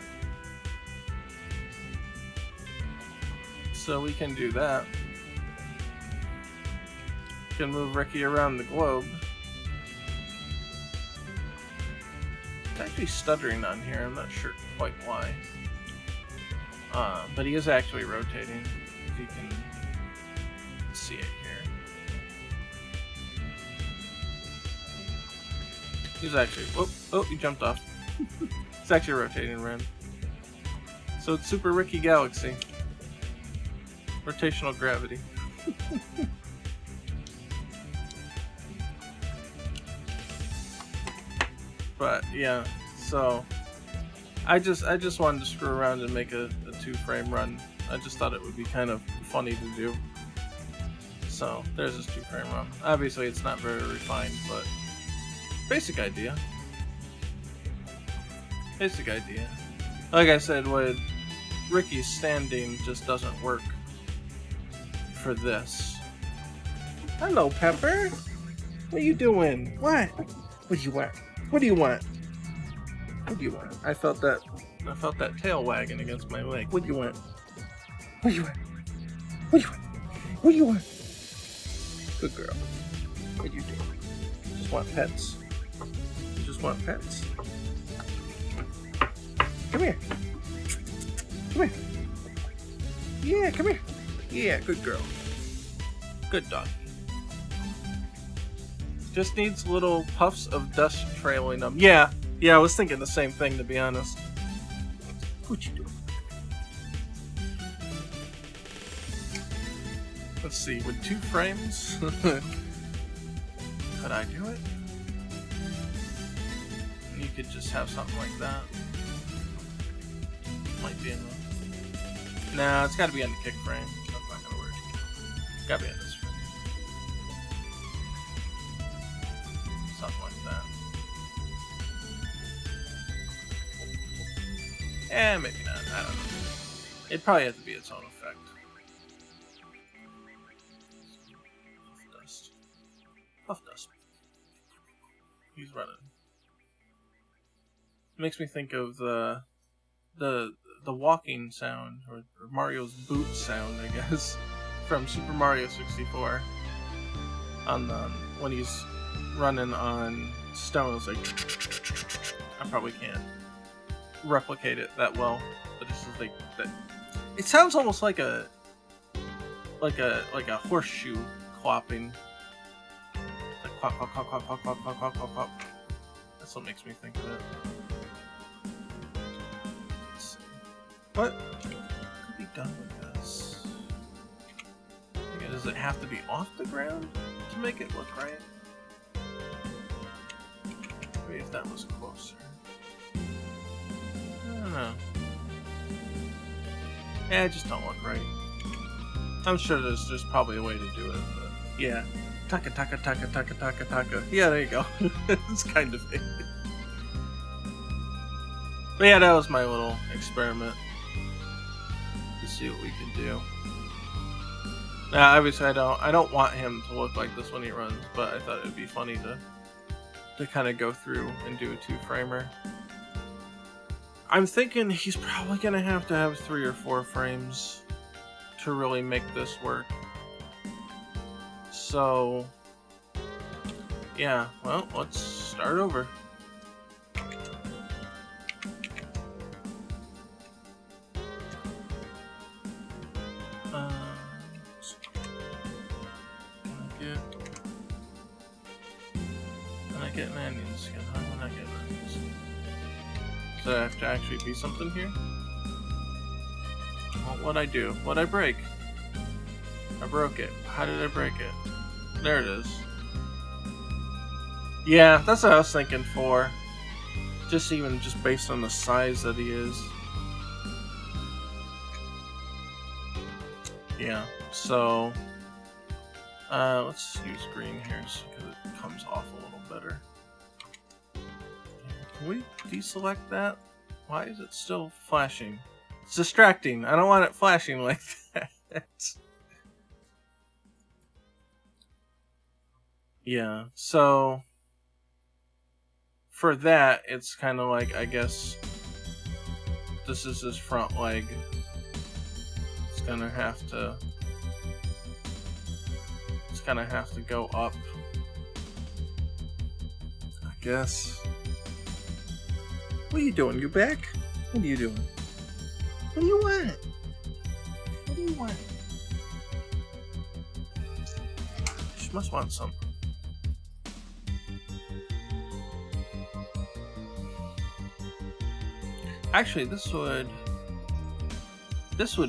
So we can do that. We can move Ricky around the globe. It's actually stuttering on here, I'm not sure quite why. But he is actually rotating, if you can see it here. He's actually, oh, he jumped off. It's actually rotating around. So it's Super Ricky Galaxy. Rotational gravity. But yeah, so I just wanted to screw around and make a 2-frame run. I just thought it would be kind of funny to do. So there's this 2-frame run. Obviously it's not very refined, but basic idea. Basic idea. Like I said, with Ricky's standing just doesn't work for this. Hello, Pepper. What are you doing? What? What do you want? What do you want? What do you want? I felt that tail wagging against my leg. What do you want? What do you want? What do you want? What do you want? Good girl. What do you do? Just want pets. You just want pets. Come here. Come here. Yeah, come here. Yeah, good girl. Good dog. Just needs little puffs of dust trailing them. Yeah, I was thinking the same thing, to be honest. What you doing? Let's see, with 2 frames? Could I do it? You could just have something like that. Might be enough. Nah, it's gotta be on the kick frame. That's not gonna work. Gotta be on this frame. Something like that. Maybe not. I don't know. It'd probably have to be its own effect. Puff dust. Puff dust. He's running. It makes me think of the walking sound, or Mario's boot sound, I guess, from Super Mario 64. On the when he's running on stone, it's like I probably can't replicate it that well, but this is like that. It sounds almost like a horseshoe clopping. Like clop clop clop clop clop clop clop clop clop. That's what makes me think of it. What could be done with this? Does it have to be off the ground to make it look right? Maybe if that was closer. I don't know. Yeah, it just don't look right. I'm sure there's probably a way to do it, but yeah. Taka taka taka taka taka taka. Yeah, there you go. It's kind of it. But yeah, that was my little experiment. To see what we can do. Now, obviously, I don't want him to look like this when he runs, but I thought it would be funny to kind of go through and do a 2-framer. I'm thinking he's probably gonna have to have 3 or 4 frames to really make this work. So, yeah. Well, let's start over. Get an onion skin. How am I not getting an onion skin? Does there have to actually be something here? Well, what'd I do? What'd I break? I broke it. How did I break it? There it is. Yeah, that's what I was thinking for. Just based on the size that he is. Yeah, so let's use green here because it comes off a little better. Can we deselect that? Why is it still flashing? It's distracting. I don't want it flashing like that. Yeah, so for that, it's kind of like, I guess this is his front leg. It's gonna have to go up, I guess. What are you doing? You back? What are you doing? What do you want? What do you want? She must want something. Actually, this would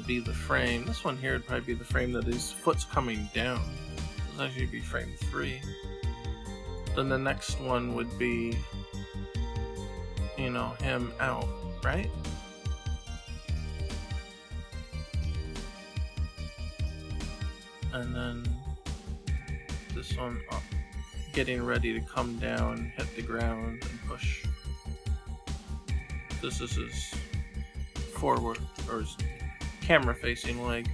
be the frame. This one here would probably be the frame that his foot's coming down. This would actually be frame 3. Then the next one would be, you know, him out, right? And then this one up, getting ready to come down, hit the ground, and push. This is his forward, or his camera-facing leg.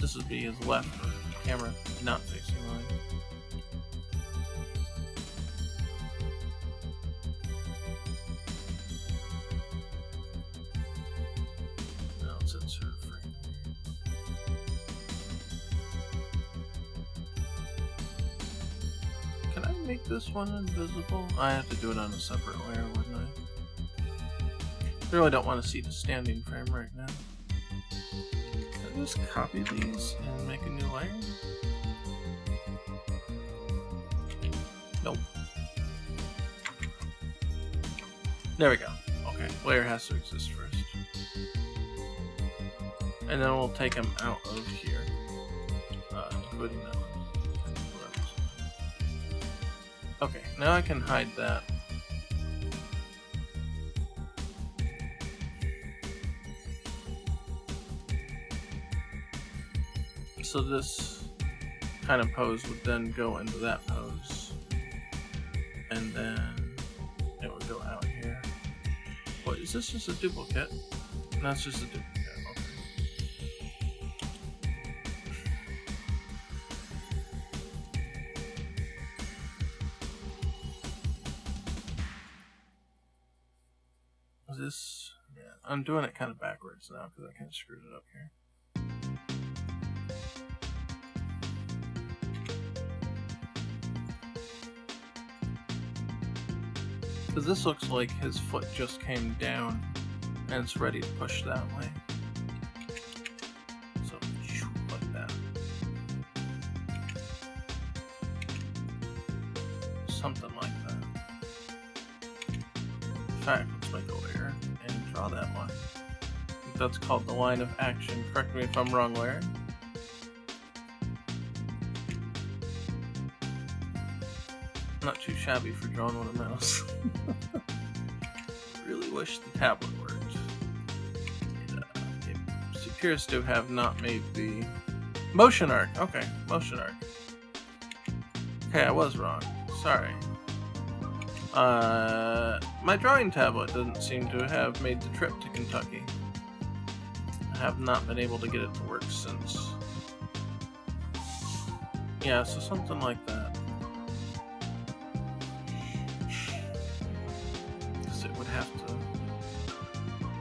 This would be his left, or camera not facing leg. make this one invisible? I have to do it on a separate layer, wouldn't I? I really don't want to see the standing frame right now. Can I just copy these and make a new layer? Nope. There we go. Okay, layer has to exist first. And then we'll take them out of here. Including that one. Okay, now I can hide that. So this kind of pose would then go into that pose. And then it would go out here. What, is this just a duplicate? No, it's just a duplicate. This, yeah, I'm doing it kind of backwards now because I kind of screwed it up here. Because this looks like his foot just came down and it's ready to push that way. So, like that. Something like that. In fact, let's make a layer and draw that line. I think that's called the line of action. Correct me if I'm wrong, Larry. Not too shabby for drawing with a mouse. Really wish the tablet worked. It appears to have not made the motion arc. Okay, motion arc. Okay, I was wrong. Sorry. My drawing tablet doesn't seem to have made the trip to Kentucky. I have not been able to get it to work since. Yeah, so something like that. Because it would have to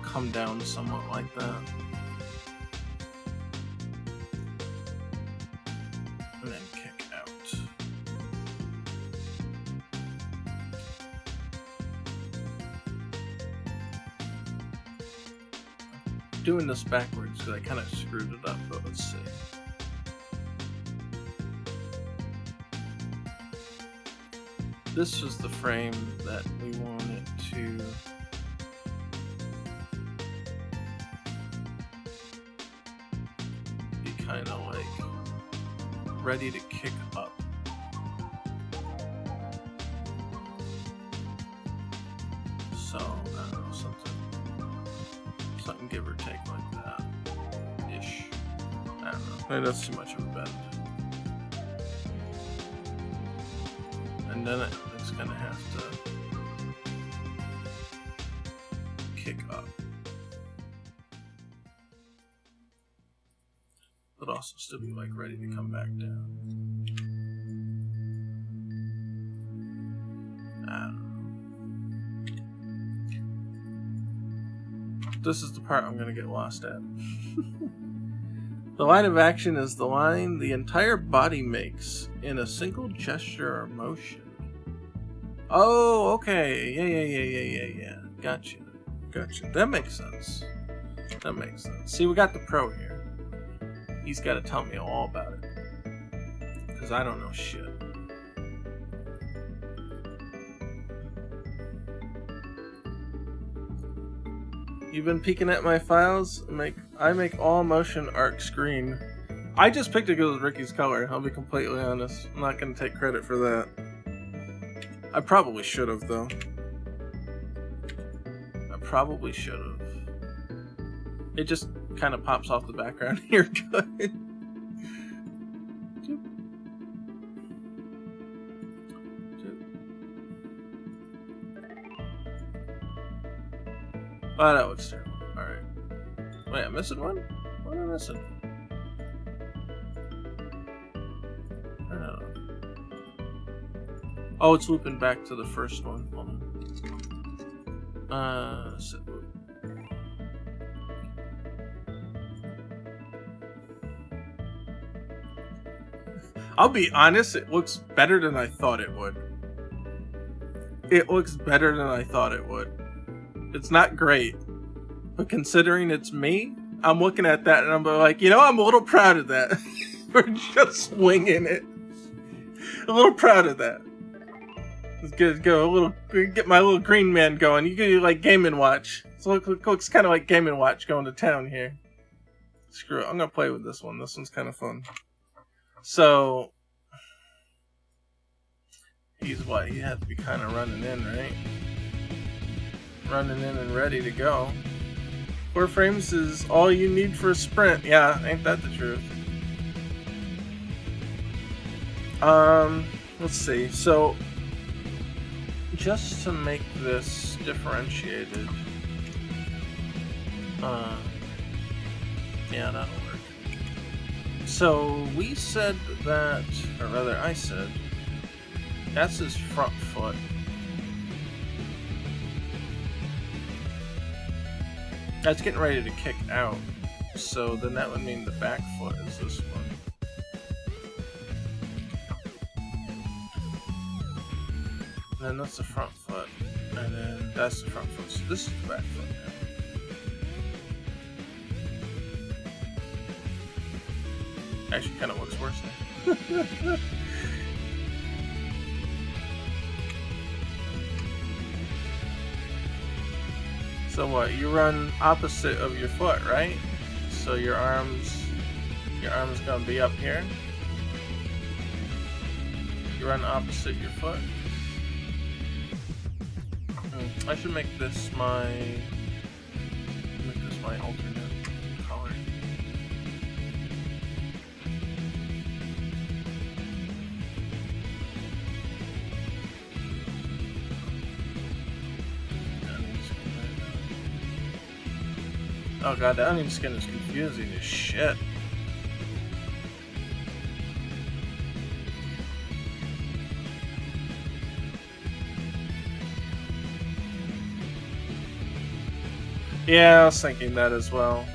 come down somewhat like that. And then kick out. Doing this backwards because I kind of screwed it up, but let's see. This was the frame that we wanted to be kind of like ready to kick up. So, I don't know, something give or take like that. Ish. I don't know. Maybe that's too much of a bend. And then it's gonna have to kick up. But also still be like ready to come back down. I don't know. This is the part I'm gonna get lost at. The line of action is the line the entire body makes in a single gesture or motion. Oh, okay. Yeah. Gotcha. That makes sense. See, we got the pro here. He's got to tell me all about it. Because I don't know shit. You've been peeking at my files? I make all motion arcs green. I just picked it because it was Ricky's color, I'll be completely honest. I'm not going to take credit for that. I probably should have, though. It just kind of pops off the background here. Good. Oh, that looks terrible. Alright. Wait, I'm missing one? What am I missing? I don't know. Oh, it's looping back to the first one. Hold on. Set loop. I'll be honest, it looks better than I thought it would. it looks better than I thought it would. It's not great, but considering it's me, I'm looking at that and I'm like, you know, I'm a little proud of that. For just winging it. A little proud of that. Let's get my little green man going. You can do like Game & Watch. So looks kind of like Game & Watch going to town here. Screw it, I'm gonna play with this one. This one's kind of fun. So he's what? He had to be kind of running in, right? Running in and ready to go. 4 frames is all you need for a sprint. Yeah, ain't that the truth? Let's see. So, just to make this differentiated, yeah, that'll work. So we said that, or rather, I said that's his front foot. That's getting ready to kick out. So then that would mean the back foot is this one. And then that's the front foot, and then that's the front foot. So this is the back foot now. Actually, kind of looks worse now. So what? You run opposite of your foot, right? So your arm's gonna be up here. You run opposite your foot. I should make this my alternate color. Oh god, the onion skin is confusing as shit. Yeah, I was thinking that as well.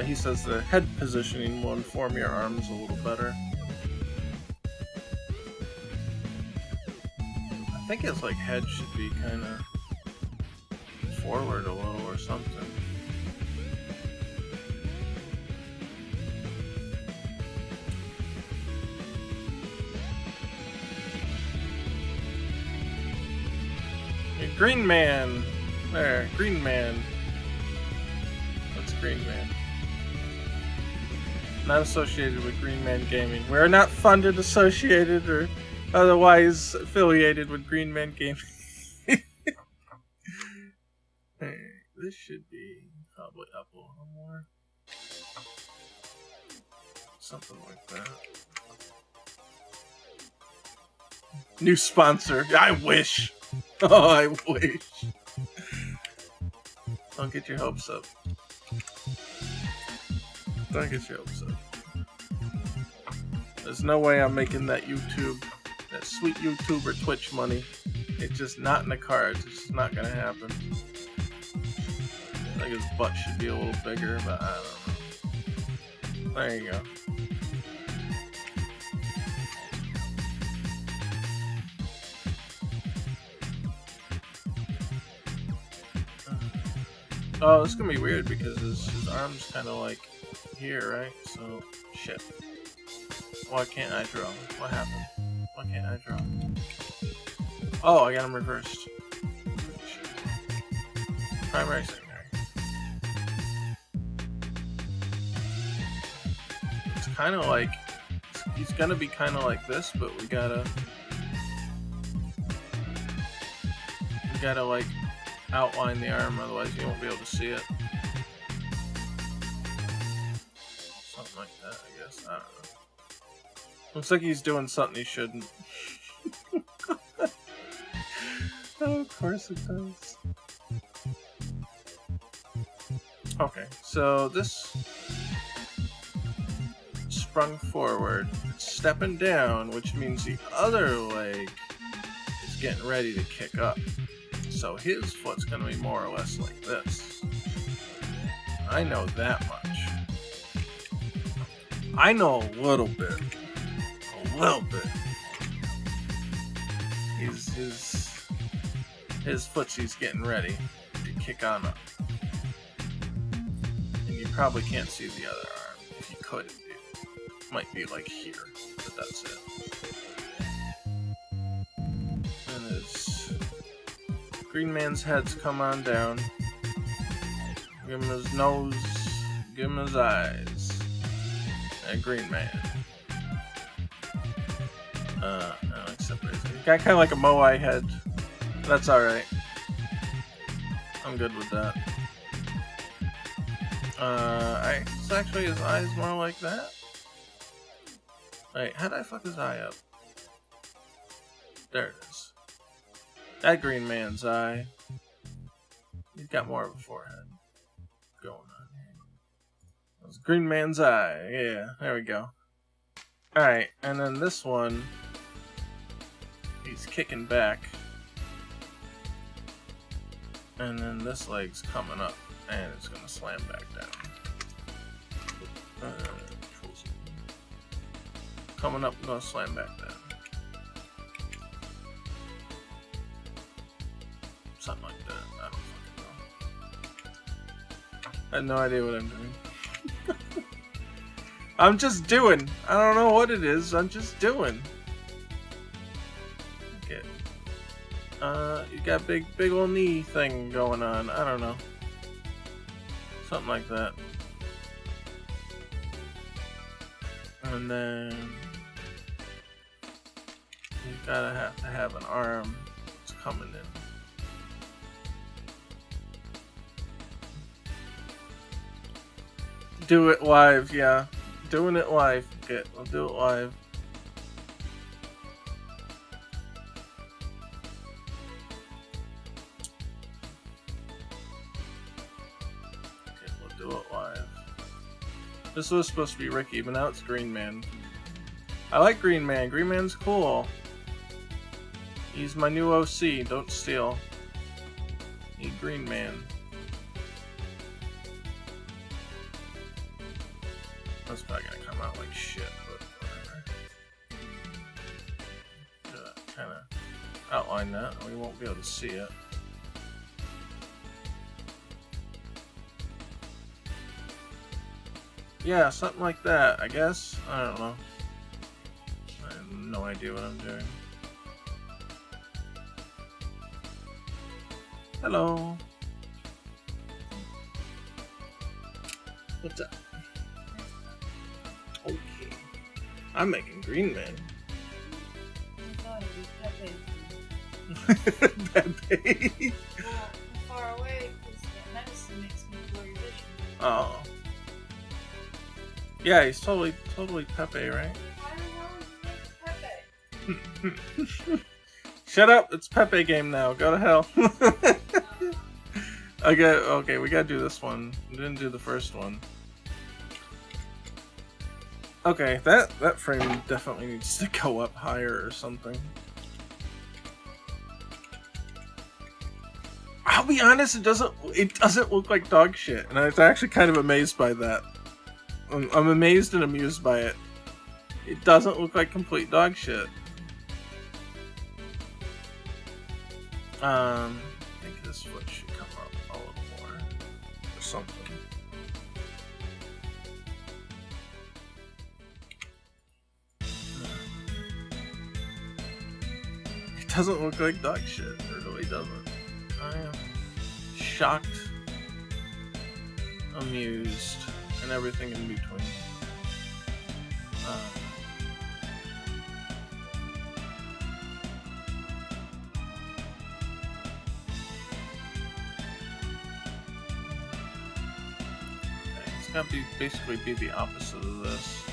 He says the head positioning will inform your arms a little better. I think it's like head should be kind of forward a little or something. Green man! There, Green man. Green Man. Not associated with Green Man Gaming. We are not funded, associated, or otherwise affiliated with Green Man Gaming. Hey, this should be probably up a little more. Something like that. New sponsor. I wish. Oh, I wish. Don't get your hopes up. Don't get your hopes up. There's no way I'm making that sweet YouTube or Twitch money. It's just not in the cards. It's just not gonna happen. I think his butt should be a little bigger, but I don't know. There you go. Oh, this is gonna be weird because his arm's kind of like here, right? So, shit. Why can't I draw? What happened? Why can't I draw? Oh, I got him reversed. Shit. Primary, secondary. It's kind of like, he's gonna be kind of like this, but we gotta like outline the arm, otherwise you won't be able to see it. Something like that, I guess. I don't know. Looks like he's doing something he shouldn't. Oh, of course it does. Okay, so this sprung forward, it's stepping down, which means the other leg is getting ready to kick up. So his foot's going to be more or less like this. I know that much. I know a little bit. A little bit. his footsy's getting ready to kick on up. And you probably can't see the other arm. If you could, it might be like here, but that's it. And his green man's head's come on down. Give him his nose, give him his eyes. And green man. Except he got kind of like a Moai head. That's alright. I'm good with that. It's actually his eyes more like that. Wait, how'd I fuck his eye up? There it is. That green man's eye. He's got more of a forehead going on here. That's green man's eye. Yeah, there we go. Alright, and then this one, he's kicking back. And then this leg's coming up, and it's gonna slam back down. Coming up, gonna slam back down. Something like that. I don't fucking know. I have no idea what I'm doing. I'm just doing. I don't know what it is. I'm just doing. Okay. You got big ol' knee thing going on. I don't know. Something like that. And then you gotta have to have an arm that's coming in. Do it live, yeah. Doing it live. Okay, we'll do it live. Okay, we'll do it live. This was supposed to be Ricky, but now it's Green Man. I like Green Man. Green Man's cool. He's my new OC. Don't steal. Need Green Man. That's probably gonna come out like shit, but whatever. Kind of outline that, and we won't be able to see it. Yeah, something like that, I guess. I don't know. I have no idea what I'm doing. Hello. What's up? Okay. I'm making Green Man. Pepe. Well, I'm far away because the medicine makes me blur your vision. Oh. Yeah, he's totally Pepe, right? Why the hell is it Pepe? Shut up! It's Pepe game now. Go to hell. Okay, we gotta do this one. We didn't do the first one. Okay, that frame definitely needs to go up higher or something. I'll be honest, it doesn't look like dog shit, and I was actually kind of amazed by that. I'm amazed and amused by it. It doesn't look like complete dog shit. I think this foot should come up a little more, or something. It doesn't look like dog shit. It really doesn't. I am shocked, amused, and everything in between. It's gotta basically be the opposite of this.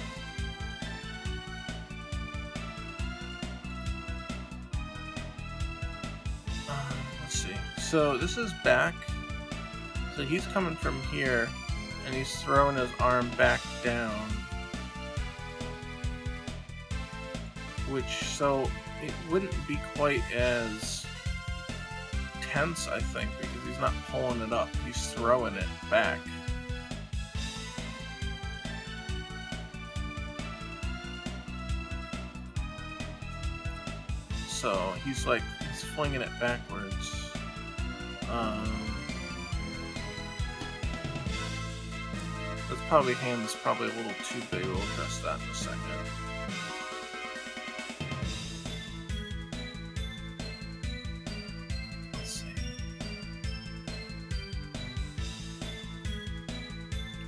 Let's see. So this is back. So he's coming from here, and he's throwing his arm back down. So it wouldn't be quite as tense, I think, because he's not pulling it up. He's throwing it back. So he's flinging it backwards. That's probably hand is probably a little too big. We'll address that in a second. Let's see.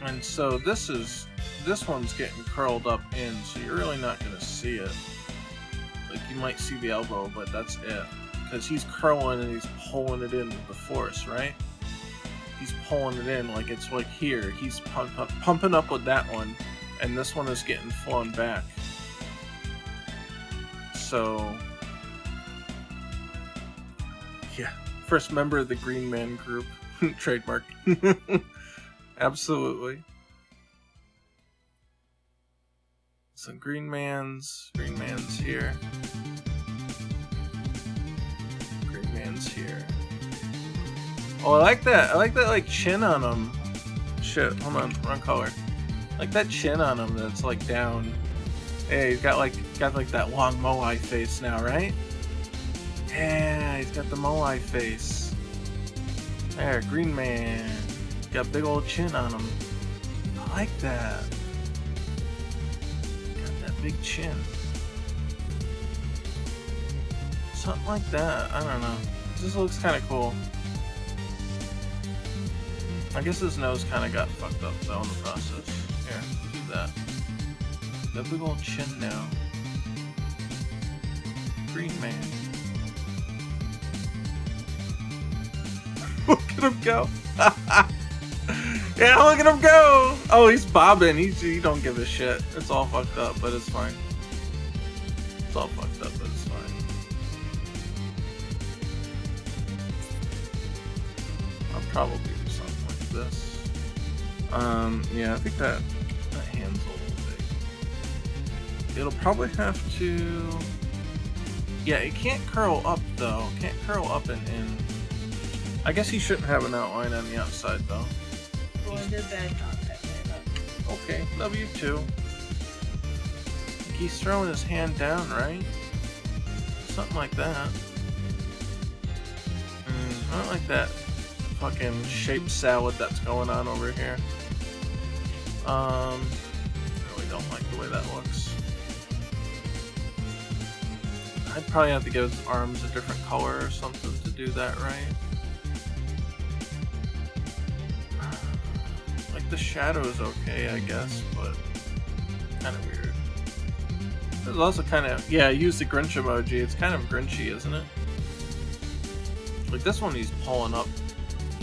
And so this one's getting curled up in, so you're really not gonna see it. Like you might see the elbow, but that's it. Because he's curling and he's pulling it in with the force, right? He's pulling it in like it's like here. He's pumping up with that one, and this one is getting flown back. So, yeah. First member of the Green Man group. Trademark. Absolutely. So Green Man's here. Green Man's here. Oh, I like that. I like that like chin on him. Shit, hold on, wrong color. Like that chin on him that's like down. Hey, he's got like that long Moai face now, right? Yeah, he's got the Moai face. There, Green Man. Got a big old chin on him. I like that. Got that big chin. Something like that. I don't know. This looks kind of cool. I guess his nose kind of got fucked up though in the process. Here, do that. Got a big old chin now. Green Man. Look at him go. Yeah, look at him go. Oh, he's bobbing. He don't give a shit. It's all fucked up, but it's fine. It's all fucked up, but it's fine. I'll probably do something like this. Yeah, I think that hand's a little big. It'll probably have to. Yeah, it can't curl up though. Can't curl up and in. I guess he shouldn't have an outline on the outside though. Well, I did that contact there. Okay, love you too. He's throwing his hand down, right? Something like that. I don't like that fucking shaped salad that's going on over here. I really don't like the way that looks. I'd probably have to give his arms a different color or something to do that right. Like the shadow is okay, I guess, but kind of weird. It's also kind of, yeah, use the Grinch emoji. It's kind of Grinchy, isn't it? Like this one he's pulling up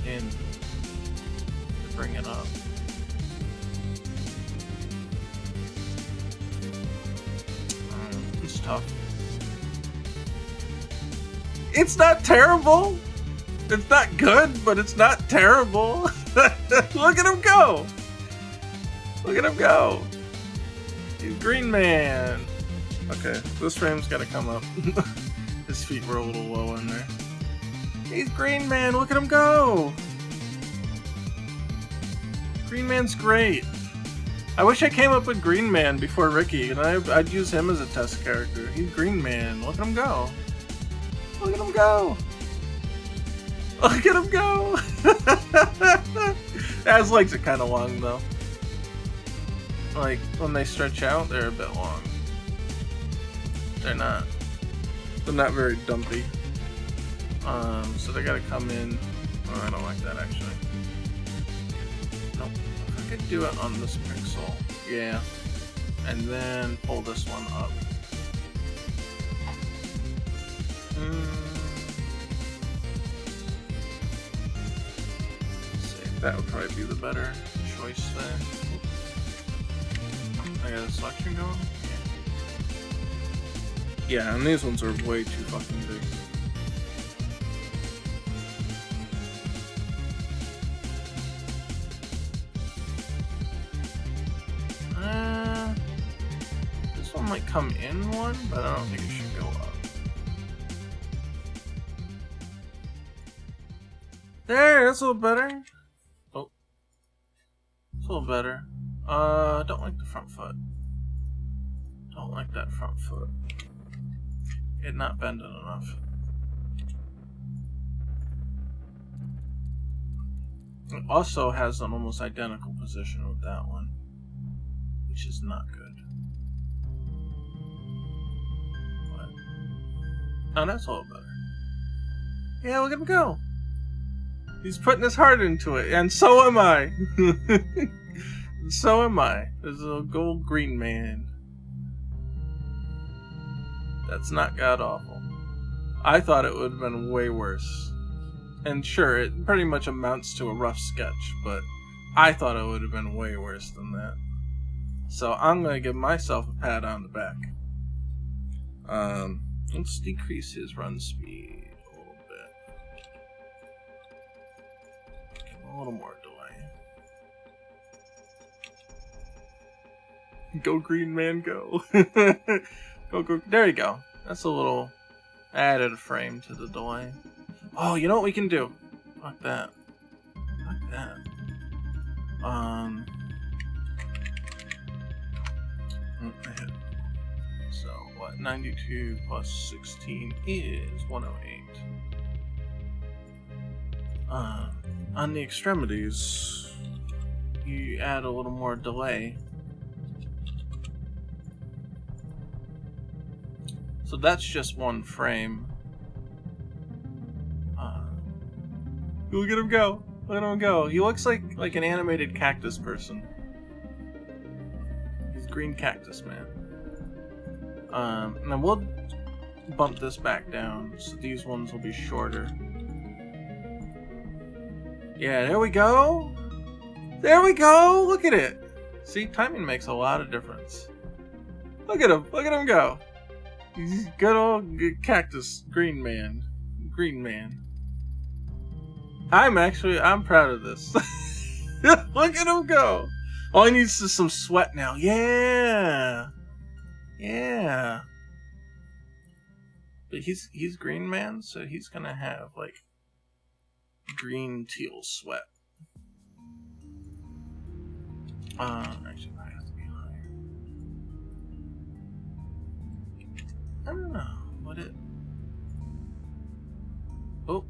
in to bring it up. It's tough. It's not terrible. It's not good, but it's not terrible. Look at him go. Look at him go. He's Green Man. Okay, this frame's gotta come up. His feet were a little low in there. He's Green Man. Look at him go. Green Man's great. I wish I came up with Green Man before Ricky, and I'd use him as a test character. He's Green Man. Look at him go. Look at him go. Look at him go. His legs are kind of long though. Like when they stretch out, they're a bit long. They're not very dumpy. So they gotta come in. Oh, I don't like that actually. Nope. I could do it on this pixel. Yeah. And then pull this one up. That would probably be the better choice there. I got a selection going? Yeah, and these ones are way too fucking big. This one might come in one, but I don't think it should go up. There, that's a little better. Oh. It's a little better. Don't like the front foot. Don't like that front foot. It not bending enough. It also has an almost identical position with that one, which is not good. But, oh, that's a little better. Yeah, look at him go. He's putting his heart into it, and so am I. So am I. There's a gold green man. That's not god awful. I thought it would have been way worse. And sure, it pretty much amounts to a rough sketch, but I thought it would have been way worse than that. So I'm going to give myself a pat on the back. Let's decrease his run speed a little bit. Give him a little more delay. Go green man, go. Go. There you go. That's a little added a frame to the delay. Oh, you know what we can do? Fuck that. Fuck that. So what? 92 plus 16 is 108. On the extremities, you add a little more delay. So that's just one frame. Look at him go. Look at him go. He looks like an animated cactus person. He's green cactus man. And then we'll bump this back down, so these ones will be shorter. Yeah, there we go. There we go. Look at it. See, timing makes a lot of difference. Look at him. Look at him go. He's good old cactus green man. Green man. I'm proud of this. Look at him go. All he needs is some sweat now. Yeah. Yeah. But he's green man, so he's gonna have like green teal sweat. Actually might have to be higher. I don't know. What it Oh.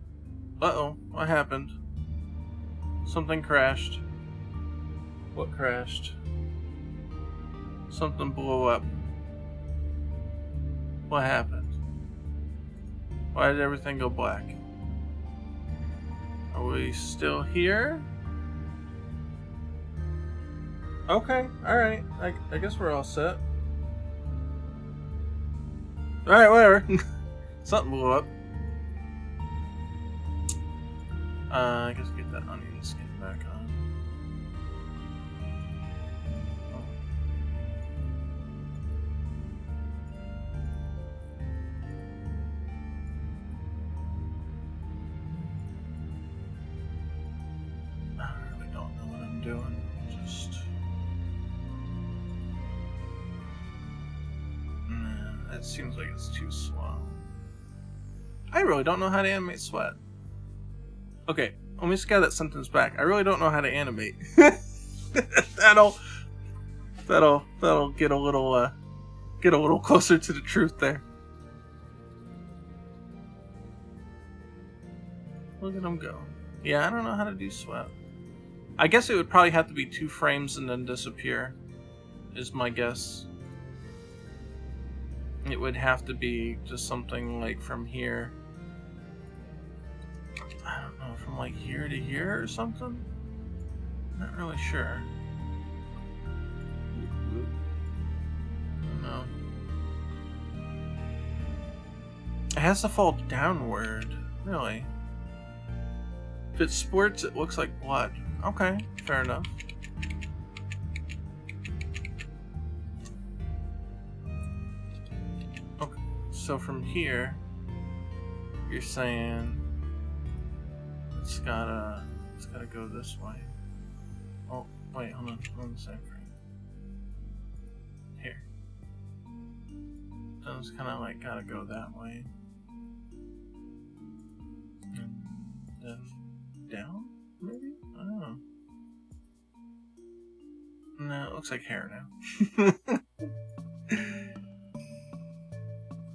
Uh-oh, what happened? Something crashed. What crashed? Something blew up. What happened? Why did everything go black? Are we still here? Okay, alright. I guess we're all set. Alright, whatever. Something blew up. I guess get that onion skin back on. I really don't know what I'm doing. Nah, that seems like it's too slow. I really don't know how to animate sweat. Okay, let me scale that sentence back. I really don't know how to animate. that'll get a little closer to the truth there. Look at him go. Yeah, I don't know how to do sweat. I guess it would probably have to be 2 frames and then disappear, is my guess. It would have to be just something like from here. I don't know, from like here to here or something? Not really sure. I don't know. It has to fall downward, really. If it squirts, it looks like blood. Okay, fair enough. Okay, so from here, you're saying it's gotta go this way. Oh, wait, hold on a second. Here. So it's kinda like gotta go that way. And then down, maybe? I don't know. No, it looks like hair now.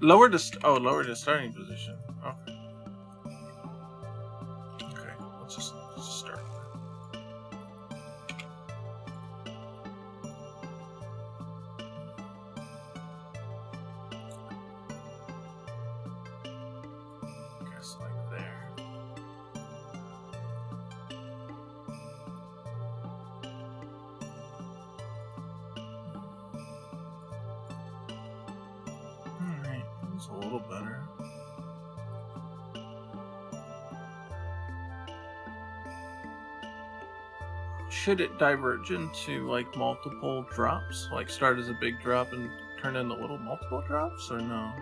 Lower the starting position. Okay. Okay, let's just start. a little better. Should it diverge into like multiple drops? Like start as a big drop and turn into little multiple drops, or no?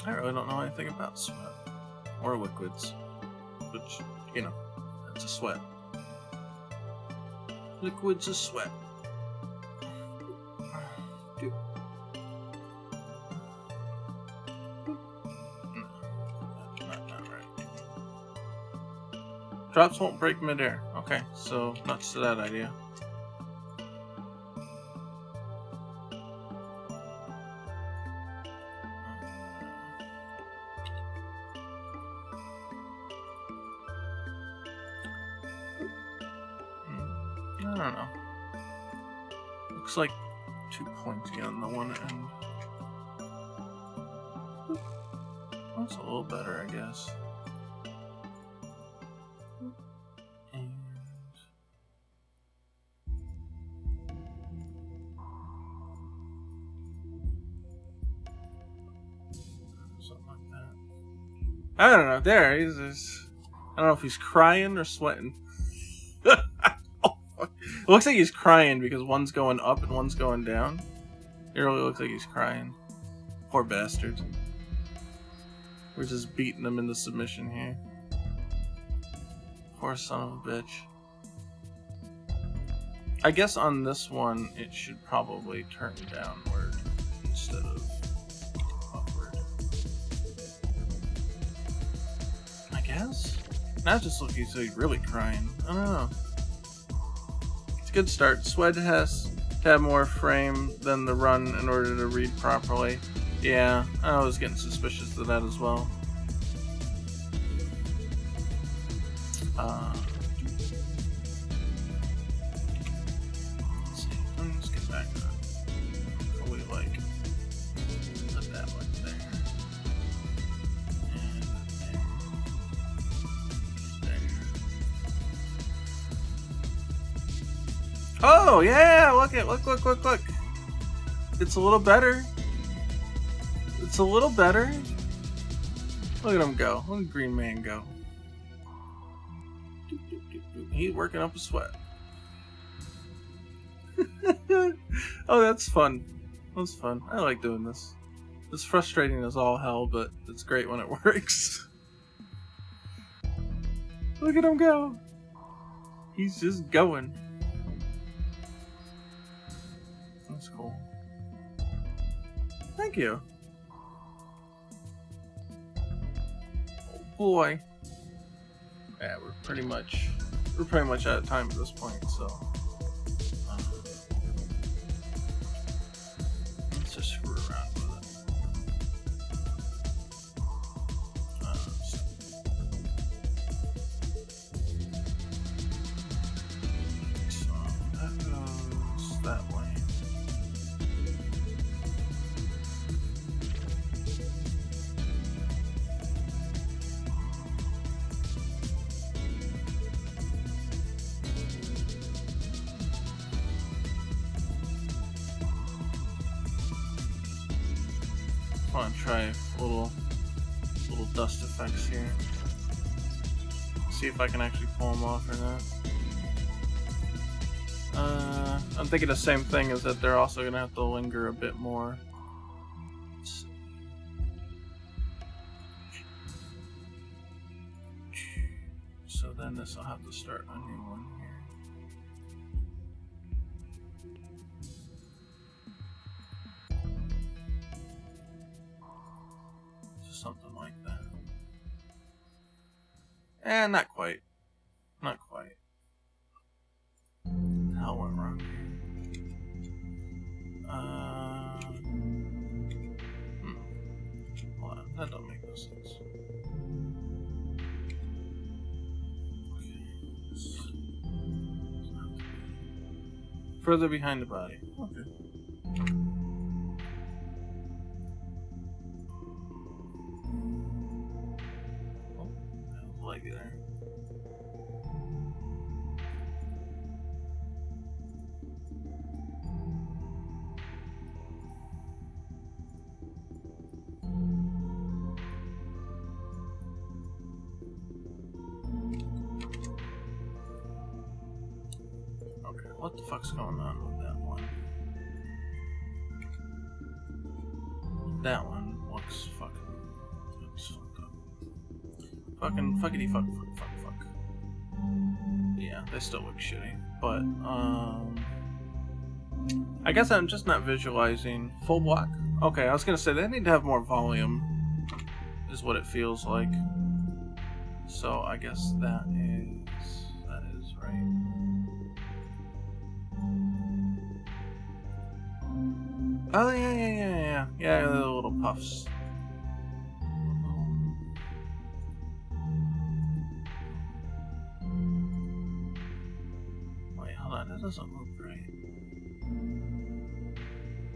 I really don't know anything about sweat or liquids, which, you know, it's a sweat. Liquids is sweat. Dude. Not right. Drops won't break midair. Okay, so nuts to that idea. I don't know. Looks like too pointy on the one end. That's a little better, I guess. And something like that. I don't know. There, he's just, I don't know if he's crying or sweating. It looks like he's crying because one's going up and one's going down. It really looks like he's crying. Poor bastard. We're just beating him into submission here. Poor son of a bitch. I guess on this one, it should probably turn downward instead of upward. I guess? Now it just looks like he's really crying. I don't know. Good start. Sweat has to have more frame than the run in order to read properly. Yeah, I was getting suspicious of that as well. Let's see. Let's get back to fully like put that one there. And there. Oh yeah, look. It's a little better. It's a little better. Look at him go. Look at Green Man go. He's working up a sweat. Oh, that's fun. That's fun. I like doing this. It's frustrating as all hell, but it's great when it works. Look at him go. He's just going. That's cool. Thank you. Oh boy. Yeah, we're pretty much out of time at this point, so let's just screw around with it. So that goes that way. I want to try little dust effects here. See if I can actually pull them off or not. I'm thinking the same thing, is that they're also going to have to linger a bit more. So then this will have to start a new one here. Something like that. Not quite. Not quite. Hell went wrong here. Hold on. That don't make no sense. Okay. Further behind the body. Okay. Leg there. What the fuck's going on with that one? That one looks fucked up. Fucking fuckity fuck. Yeah, they still look shitty. But, I guess I'm just not visualizing full block. Okay, I was gonna say they need to have more volume, is what it feels like. So I guess that is right. Oh yeah, the little puffs. Wait, hold on, that doesn't look right.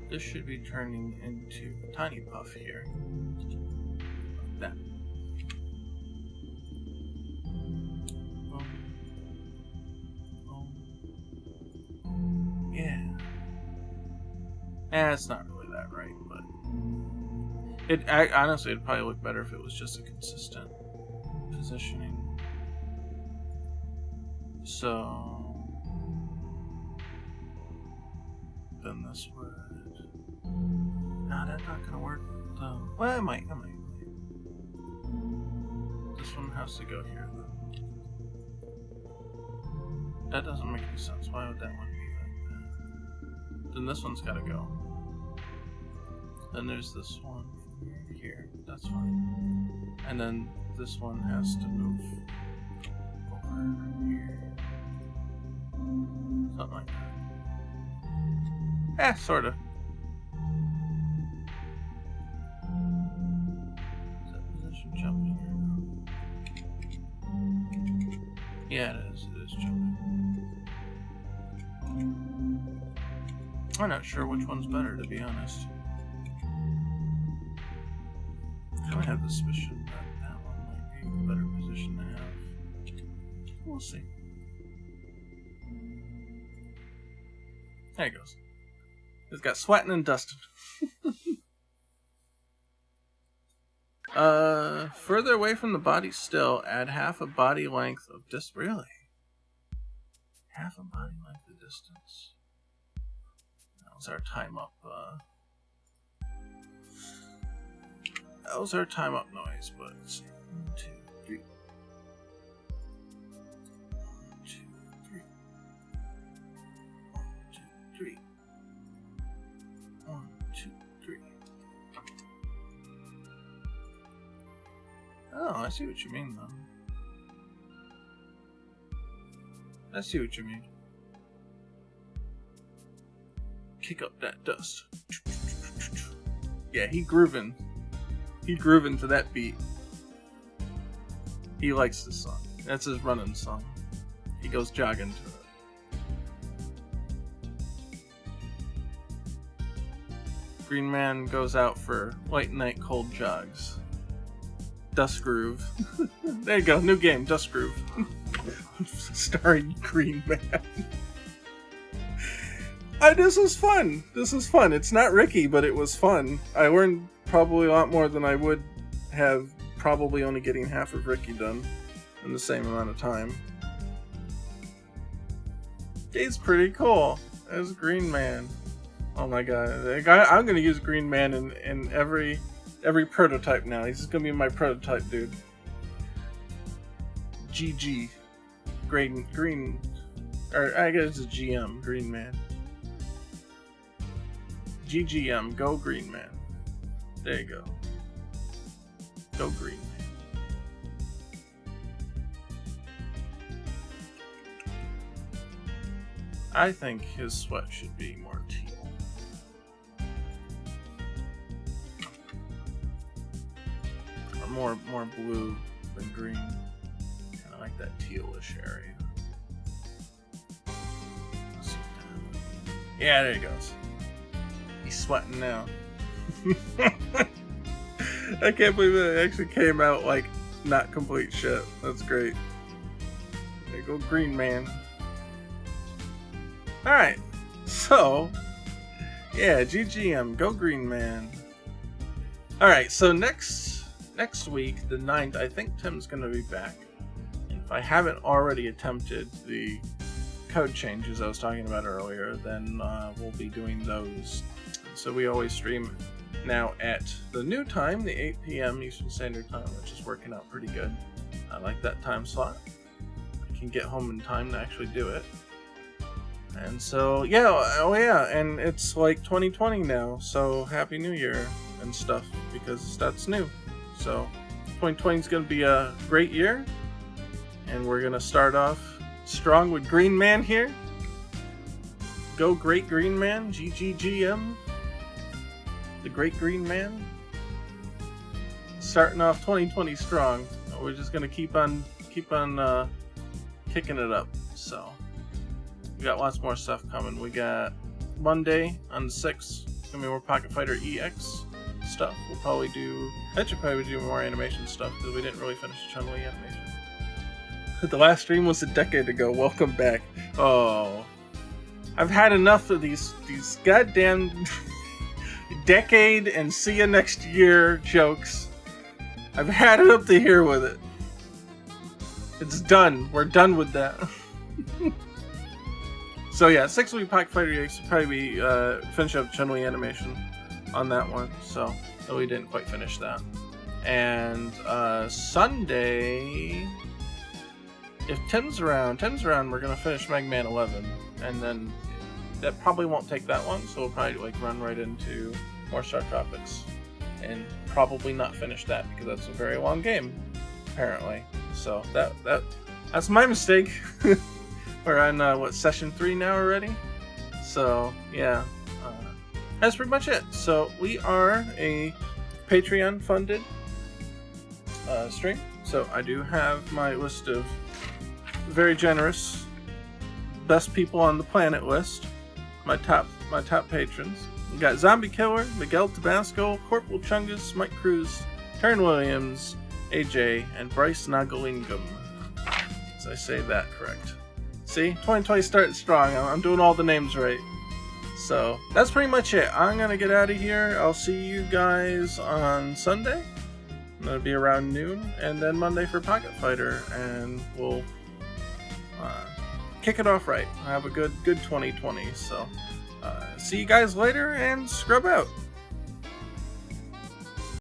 This should be turning into a tiny puff here. Like that. Yeah. It's not really that right, but honestly, it'd probably look better if it was just a consistent positioning. So then this would. No, that's not gonna work. Though. Well, it might. This one has to go here, though. That doesn't make any sense. Why would that one be like that? Then this one's gotta go. Then there's this one here. That's fine. And then this one has to move over here. Something like that. Sorta. Is that position jumping here? Yeah, it is. It is jumping. I'm not sure which one's better, to be honest. I have the suspicion that that one might be a better position to have. We'll see. There he goes. He's got sweating and dusting. Further away from the body still, add half a body length of distance. Really? Half a body length of distance. That was our time up, that was our time up noise, but let's see. 1, 2, 3. 1, 2, 3. 1, 2, 3. 1, 2, 3. Oh, I see what you mean, though. I see what you mean. Kick up that dust. Yeah, he grooving. He grooving to that beat. He likes this song. That's his running song. He goes jogging to it. Green Man goes out for late night cold jogs. Dust Groove. There you go, new game, Dust Groove. Starring Green Man. This was fun. This was fun. It's not Ricky, but it was fun. I learned probably a lot more than I would have probably only getting half of Ricky done in the same amount of time. He's pretty cool. There's Green Man. Oh my god. I'm gonna use Green Man in every prototype now. He's just gonna be my prototype dude. GG. Green. Or I guess it's GM, Green Man. GGM, go Green Man. There you go. Go Green Man. I think his sweat should be more teal. Or more blue than green. Kind of like that tealish area. Yeah, there he goes. He's sweating now. I can't believe it actually came out like not complete shit. That's great. There you go, Green Man. Alright, so yeah, GGM, go Green Man. Alright, so next week, the 9th, I think Tim's gonna be back. If I haven't already attempted the code changes I was talking about earlier, then we'll be doing those. So we always stream now at the new time, the 8 p.m. Eastern Standard Time, which is working out pretty good. I like that time slot. I can get home in time to actually do it. And so, yeah, oh yeah, and it's like 2020 now, so Happy New Year and stuff, because that's new. So 2020 is going to be a great year, and we're going to start off strong with Green Man here. Go Great Green Man, GGGM. The Great Green Man. Starting off 2020 strong. We're just going to keep on kicking it up, so. We got lots more stuff coming. We got Monday on the 6th, gonna be more Pocket Fighter EX stuff. We'll probably do. I should probably do more animation stuff because we didn't really finish Chun-Li animation. The last stream was a decade ago. Welcome back. Oh, I've had enough of these goddamn decade and see you next year jokes. I've had it up to here with it. It's done. We're done with that. So yeah, 6 will be Pocket Fighter EX. Will probably be finish up Chun-Li animation on that one. So we didn't quite finish that. And Sunday, if Tim's around, we're gonna finish Mega Man 11, and then that probably won't take that long. So we'll probably like run right into more Star Tropics, and probably not finish that because that's a very long game, apparently. So that's my mistake. We're on, what, session 3 now already? So, yeah. That's pretty much it. So, we are a Patreon-funded stream. So, I do have my list of very generous best people on the planet list. My top patrons. We got Zombie Killer, Miguel Tabasco, Corporal Chungus, Mike Cruz, Taryn Williams, AJ, and Bryce Nagalingam. As I say that correct. See, 2020 started strong. I'm doing all the names right. So, that's pretty much it. I'm going to get out of here. I'll see you guys on Sunday. That'll be around noon. And then Monday for Pocket Fighter. And we'll kick it off right. Have a good 2020. So, see you guys later and scrub out.